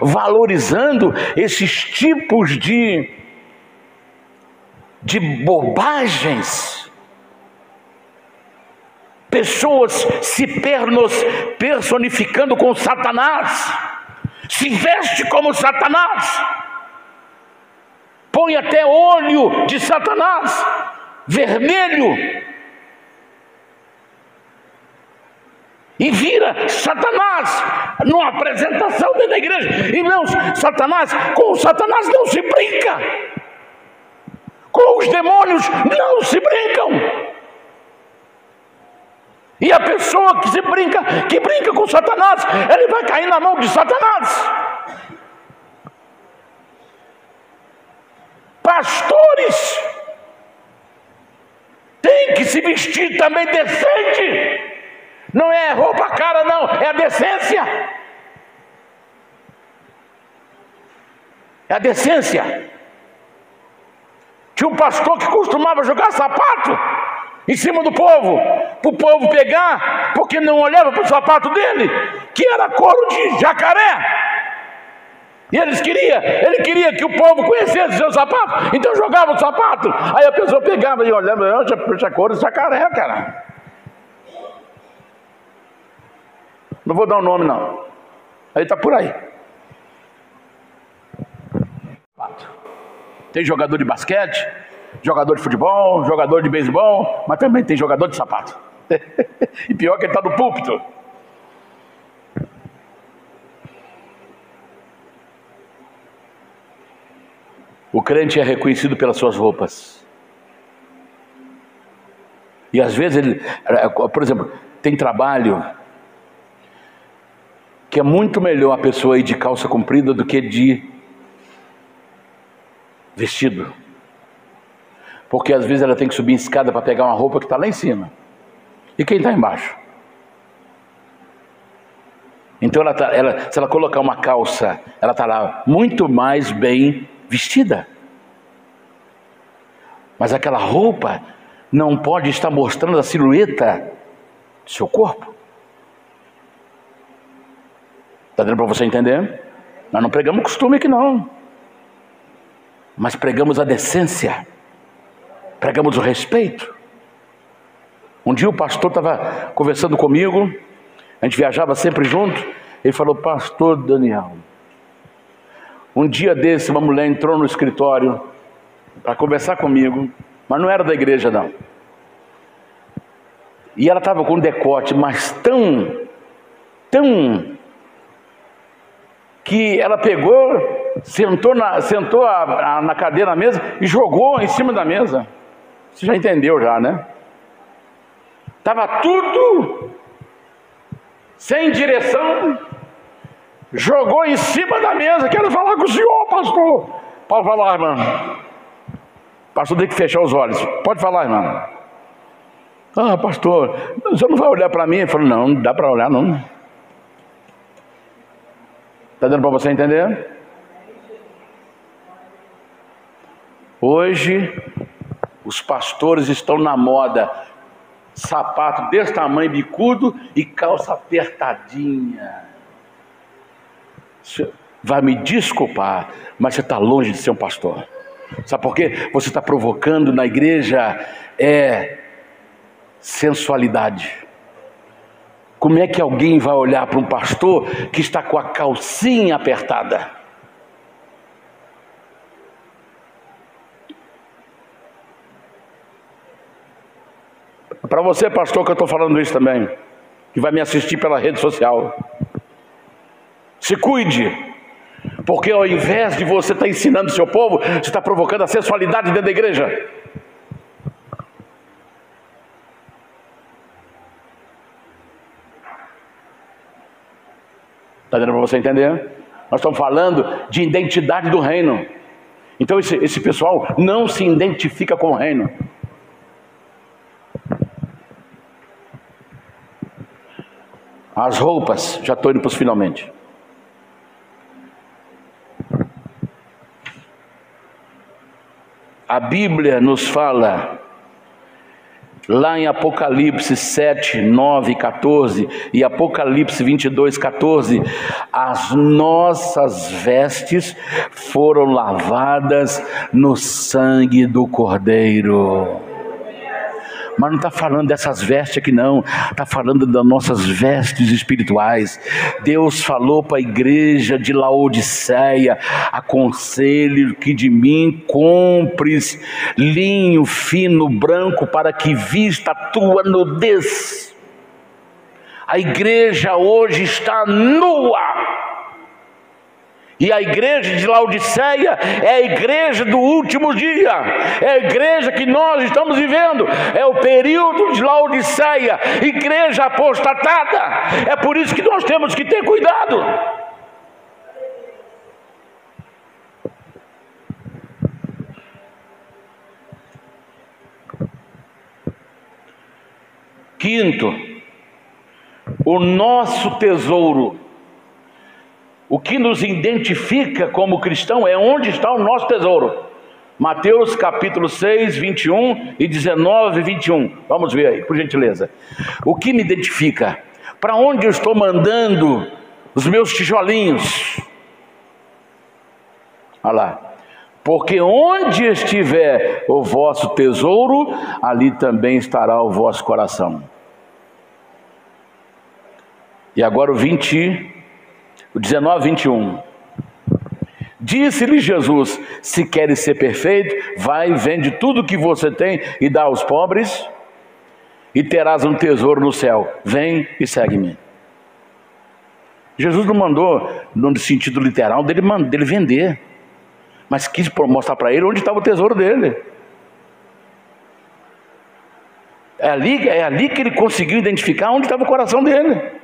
valorizando esses tipos de bobagens. Pessoas se personificando com Satanás, se veste como Satanás, põe até olho de Satanás, vermelho, e vira Satanás numa apresentação dentro da igreja. Irmãos, com Satanás não se brinca, com os demônios não se brincam. E a pessoa que brinca com Satanás, ele vai cair na mão de Satanás. Pastores têm que se vestir também decente. Não é roupa cara, não, é a decência. É a decência. Tinha um pastor que costumava jogar sapato em cima do povo, para o povo pegar, porque não olhava para o sapato dele, que era couro de jacaré. E ele queria que o povo conhecesse seu sapato, então jogava o sapato. Aí a pessoa pegava e olhava, já couro de jacaré, cara. Não vou dar o nome não. Aí está por aí. Tem jogador de basquete, jogador de futebol, jogador de beisebol, mas também tem jogador de sapato. E pior que ele está no púlpito. O crente é reconhecido pelas suas roupas. E às vezes ele, por exemplo, tem trabalho que é muito melhor a pessoa ir de calça comprida do que de vestido. Porque às vezes ela tem que subir em escada para pegar uma roupa que está lá em cima. E quem está embaixo? Então se ela colocar uma calça, ela está lá muito mais bem vestida. Mas aquela roupa não pode estar mostrando a silhueta do seu corpo. Está dando para você entender? Nós não pregamos costume aqui não. Mas pregamos a decência. Pregamos o respeito. Um dia o pastor estava conversando comigo, a gente viajava sempre junto. Ele falou: pastor Daniel, um dia desse uma mulher entrou no escritório para conversar comigo, mas não era da igreja não. E ela estava com um decote, mas tão que ela pegou, sentou na cadeira na mesa e jogou em cima da mesa. Você já entendeu já, né? Estava tudo sem direção, jogou em cima da mesa: quero falar com o senhor, pastor. Pode falar, irmão. O pastor tem que fechar os olhos. Pode falar, irmão. Ah, pastor, o senhor não vai olhar para mim? Ele falou: não, não dá para olhar não. Está dando para você entender? Hoje os pastores estão na moda sapato desse tamanho, bicudo, e calça apertadinha. Você vai me desculpar, mas você está longe de ser um pastor. Sabe por quê? Você está provocando na igreja sensualidade. Como é que alguém vai olhar para um pastor que está com a calcinha apertada? Para você, pastor, que eu estou falando isso também, que vai me assistir pela rede social, se cuide, porque ao invés de você estar ensinando o seu povo, você está provocando a sensualidade dentro da igreja. Está dando para você entender? Nós estamos falando de identidade do reino. Então esse pessoal não se identifica com o reino. As roupas, já estou indo para os finalmente. A Bíblia nos fala, lá em Apocalipse 7, 9, 14 e Apocalipse 22, 14, as nossas vestes foram lavadas no sangue do Cordeiro. Mas não está falando dessas vestes aqui não, está falando das nossas vestes espirituais. Deus falou para a igreja de Laodiceia: aconselho que de mim compres linho fino branco para que vista a tua nudez. A igreja hoje está nua. E a igreja de Laodiceia é a igreja do último dia, é a igreja que nós estamos vivendo, é o período de Laodiceia, igreja apostatada. É por isso que nós temos que ter cuidado. Quinto, o nosso tesouro. O que nos identifica como cristão é onde está o nosso tesouro. Mateus capítulo 6, 21 e 19, 21. Vamos ver aí, por gentileza. O que me identifica? Para onde eu estou mandando os meus tijolinhos? Olha lá. Porque onde estiver o vosso tesouro, ali também estará o vosso coração. E agora o 19, 21. Disse-lhe Jesus: se queres ser perfeito, vai e vende tudo que você tem e dá aos pobres, e terás um tesouro no céu. Vem e segue-me. Jesus não mandou no sentido literal dele vender, mas quis mostrar para ele onde estava o tesouro dele. É ali que ele conseguiu identificar onde estava o coração dele.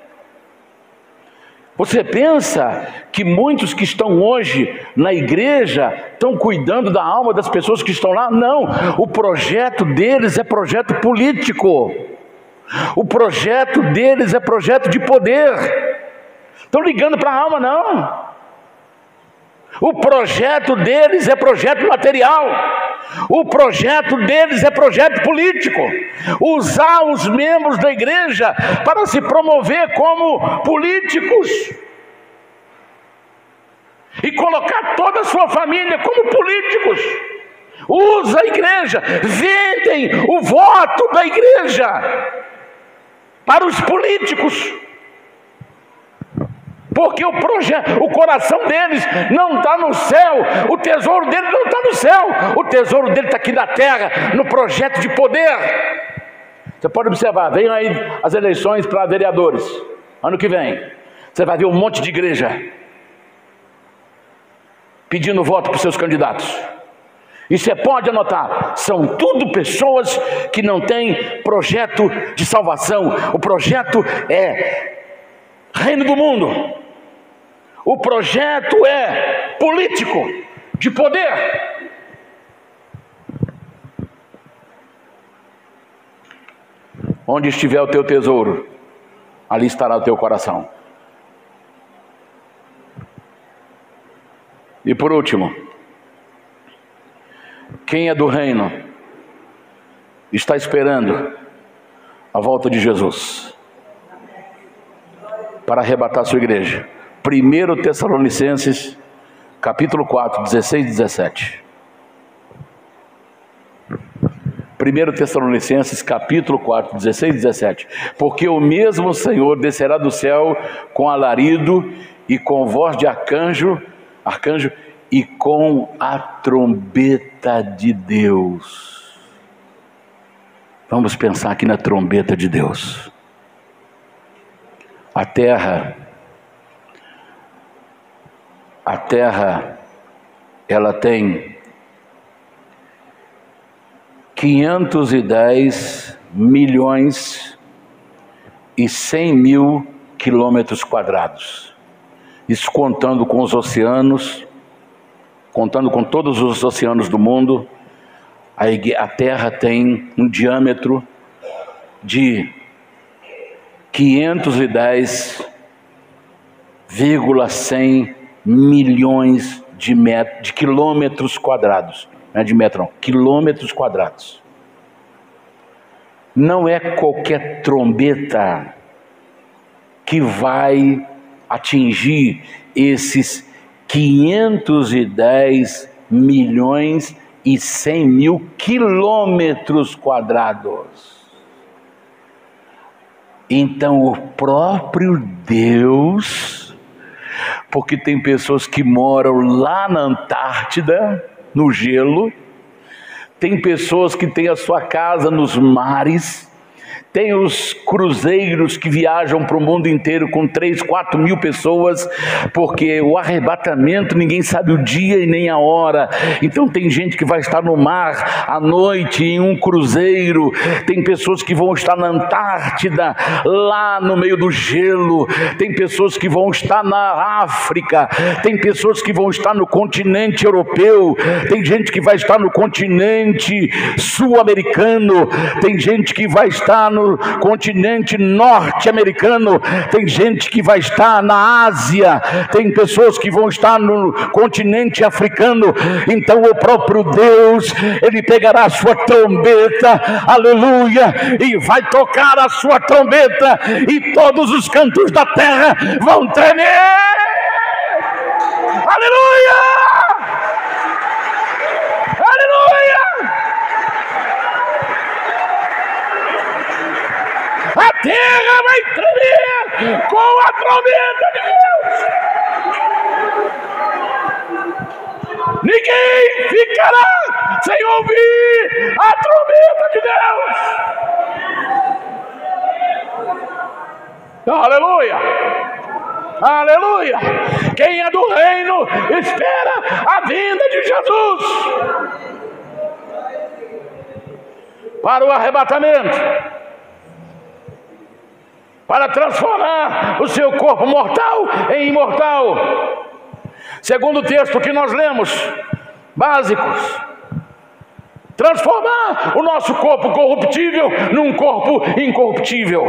Você pensa que muitos que estão hoje na igreja estão cuidando da alma das pessoas que estão lá? Não, o projeto deles é projeto político. O projeto deles é projeto de poder. Estão ligando para a alma, não. O projeto deles é projeto material. O projeto deles é projeto político. Usar os membros da igreja para se promover como políticos. E colocar toda a sua família como políticos. Usa a igreja. Vendem o voto da igreja para os políticos. Porque o coração deles não está no céu, o tesouro deles não está no céu, o tesouro dele está aqui na terra, no projeto de poder. Você pode observar, vem aí as eleições para vereadores, ano que vem, você vai ver um monte de igreja pedindo voto para os seus candidatos. E você pode anotar, são tudo pessoas que não têm projeto de salvação. O projeto é reino do mundo. O projeto é político, de poder. Onde estiver o teu tesouro, ali estará o teu coração. E por último, quem é do reino está esperando a volta de Jesus para arrebatar a sua igreja. 1 Tessalonicenses, capítulo 4, 16 e 17. 1 Tessalonicenses, capítulo 4, 16 e 17. Porque o mesmo Senhor descerá do céu com alarido e com voz de arcanjo e com a trombeta de Deus. Vamos pensar aqui na trombeta de Deus. A terra, ela tem 510 milhões e 100 mil quilômetros quadrados. Isso contando com os oceanos, contando com todos os oceanos do mundo. A Terra tem um diâmetro de 510,100 milhões de quilômetros quadrados. Não é de metro, não, quilômetros quadrados. Não é qualquer trombeta que vai atingir esses 510 milhões e 100 mil quilômetros quadrados. Então o próprio Deus, porque tem pessoas que moram lá na Antártida, no gelo, tem pessoas que têm a sua casa nos mares, tem os cruzeiros que viajam para o mundo inteiro com 3, 4 mil pessoas, porque o arrebatamento ninguém sabe o dia e nem a hora. Então tem gente que vai estar no mar à noite em um cruzeiro, tem pessoas que vão estar na Antártida, lá no meio do gelo, tem pessoas que vão estar na África, tem pessoas que vão estar no continente europeu, tem gente que vai estar no continente sul-americano, tem gente que vai estar no continente norte-americano, tem gente que vai estar na Ásia, tem pessoas que vão estar no continente africano. Então o próprio Deus, Ele pegará a sua trombeta, aleluia, e vai tocar a sua trombeta, e todos os cantos da terra vão tremer, aleluia, aleluia. A terra vai tremer com a trombeta de Deus. Ninguém ficará sem ouvir a trombeta de Deus. Aleluia! Aleluia! Quem é do reino espera a vinda de Jesus para o arrebatamento, para transformar o seu corpo mortal em imortal. Segundo o texto que nós lemos, básicos, transformar o nosso corpo corruptível num corpo incorruptível.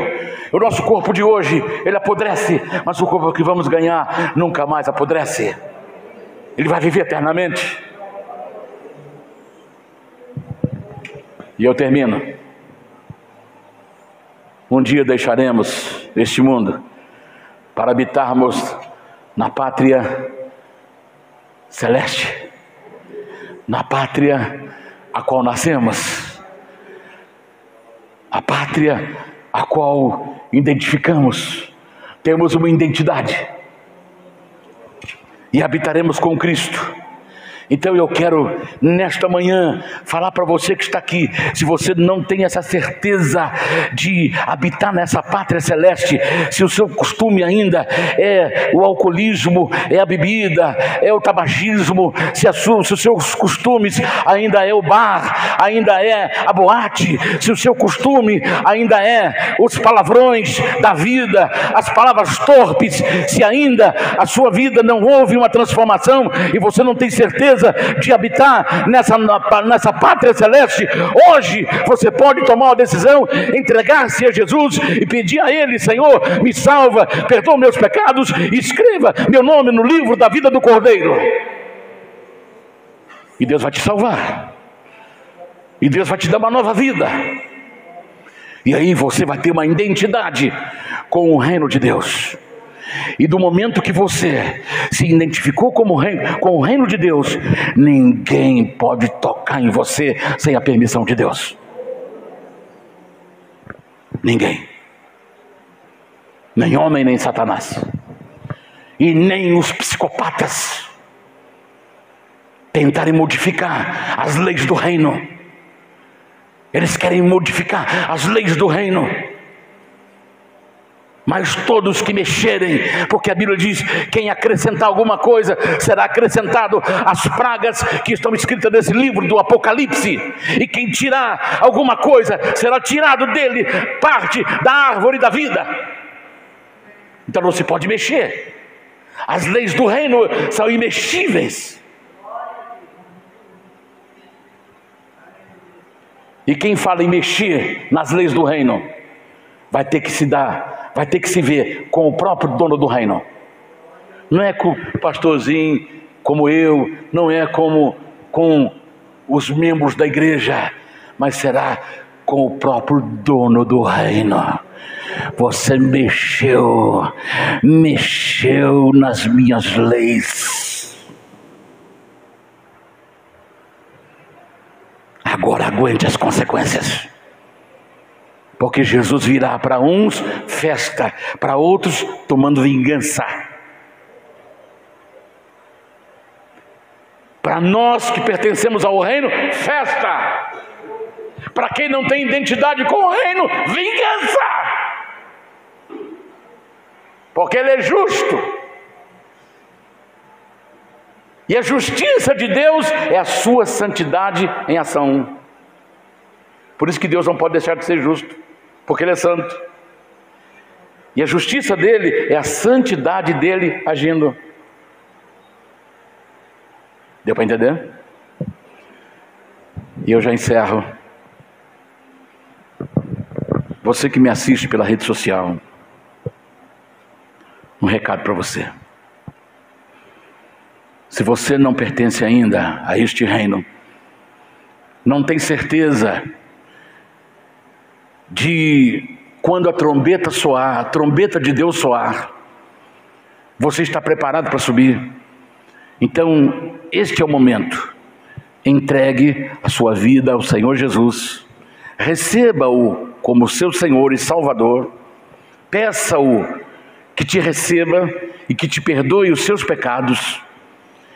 O nosso corpo de hoje, ele apodrece, mas o corpo que vamos ganhar nunca mais apodrece. Ele vai viver eternamente. E eu termino. Um dia deixaremos este mundo para habitarmos na pátria celeste, na pátria a qual nascemos, a pátria a qual identificamos, temos uma identidade, e habitaremos com Cristo, Então eu quero, nesta manhã, falar para você que está aqui, se você não tem essa certeza de habitar nessa pátria celeste, se o seu costume ainda é o alcoolismo, é a bebida, é o tabagismo, se os seus costumes ainda é o bar, ainda é a boate, se o seu costume ainda é os palavrões da vida, as palavras torpes, se ainda a sua vida não houve uma transformação e você não tem certeza de habitar nessa pátria celeste, hoje você pode tomar uma decisão, entregar-se a Jesus e pedir a Ele: Senhor, me salva, perdoa meus pecados e escreva meu nome no livro da vida do Cordeiro. E Deus vai te salvar, e Deus vai te dar uma nova vida, e aí você vai ter uma identidade com o reino de Deus. E do momento que você se identificou com o reino de Deus, ninguém pode tocar em você sem a permissão de Deus. Ninguém. Nem homem, nem Satanás. E nem os psicopatas tentarem modificar as leis do reino. Eles querem modificar as leis do reino. Mas todos que mexerem, porque a Bíblia diz: quem acrescentar alguma coisa, será acrescentado as pragas que estão escritas nesse livro do Apocalipse. E quem tirar alguma coisa, será tirado dele parte da árvore da vida. Então não se pode mexer. As leis do reino são imexíveis. E quem fala em mexer nas leis do reino, vai ter que se ver com o próprio dono do reino. Não é com o pastorzinho como eu, não é como com os membros da igreja, mas será com o próprio dono do reino. Você mexeu nas minhas leis. Agora aguente as consequências. Porque Jesus virá para uns festa, para outros tomando vingança. Para nós que pertencemos ao reino, festa. Para quem não tem identidade com o reino, vingança. Porque Ele é justo. E a justiça de Deus é a sua santidade em ação. Por isso que Deus não pode deixar de ser justo, porque Ele é santo. E a justiça dele é a santidade dele agindo. Deu para entender? E eu já encerro. Você que me assiste pela rede social, um recado para você. Se você não pertence ainda a este reino, não tem certeza de quando a trombeta soar, a trombeta de Deus soar, você está preparado para subir? Então, este é o momento. Entregue a sua vida ao Senhor Jesus. Receba-o como seu Senhor e Salvador. Peça-o que te receba e que te perdoe os seus pecados.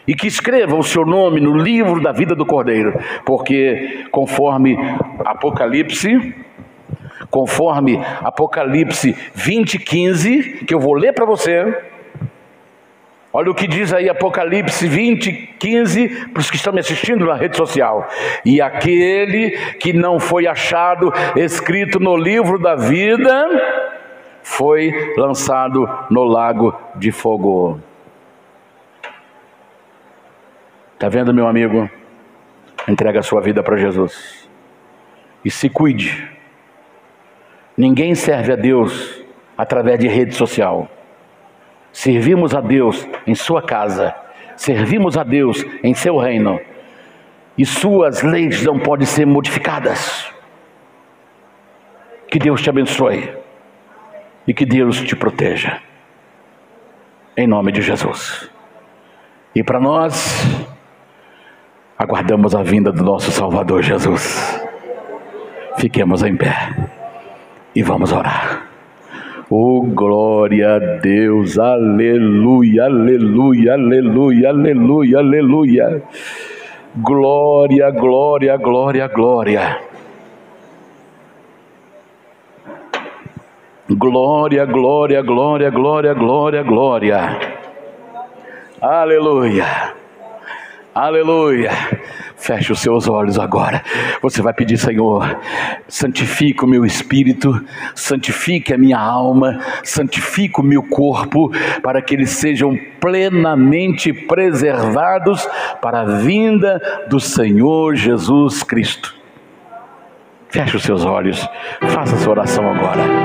E que escreva o seu nome no livro da vida do Cordeiro. Porque conforme Apocalipse 20:15, que eu vou ler para você. Olha o que diz aí Apocalipse 20:15, para os que estão me assistindo na rede social. E aquele que não foi achado escrito no livro da vida, foi lançado no lago de fogo. Está vendo, meu amigo? Entrega a sua vida para Jesus. E se cuide. Ninguém serve a Deus através de rede social. Servimos a Deus em sua casa. Servimos a Deus em seu reino. E suas leis não podem ser modificadas. Que Deus te abençoe. E que Deus te proteja. Em nome de Jesus. E para nós, aguardamos a vinda do nosso Salvador Jesus. Fiquemos em pé e vamos orar. Oh, glória a Deus, aleluia, aleluia, aleluia, aleluia, aleluia. Glória, glória, glória, glória. Glória, glória, glória, glória, glória, glória. Aleluia. Aleluia. Feche os seus olhos agora. Você vai pedir: Senhor, santifica o meu espírito, santifique a minha alma, santifica o meu corpo, para que eles sejam plenamente preservados para a vinda do Senhor Jesus Cristo. Feche os seus olhos, faça essa oração agora.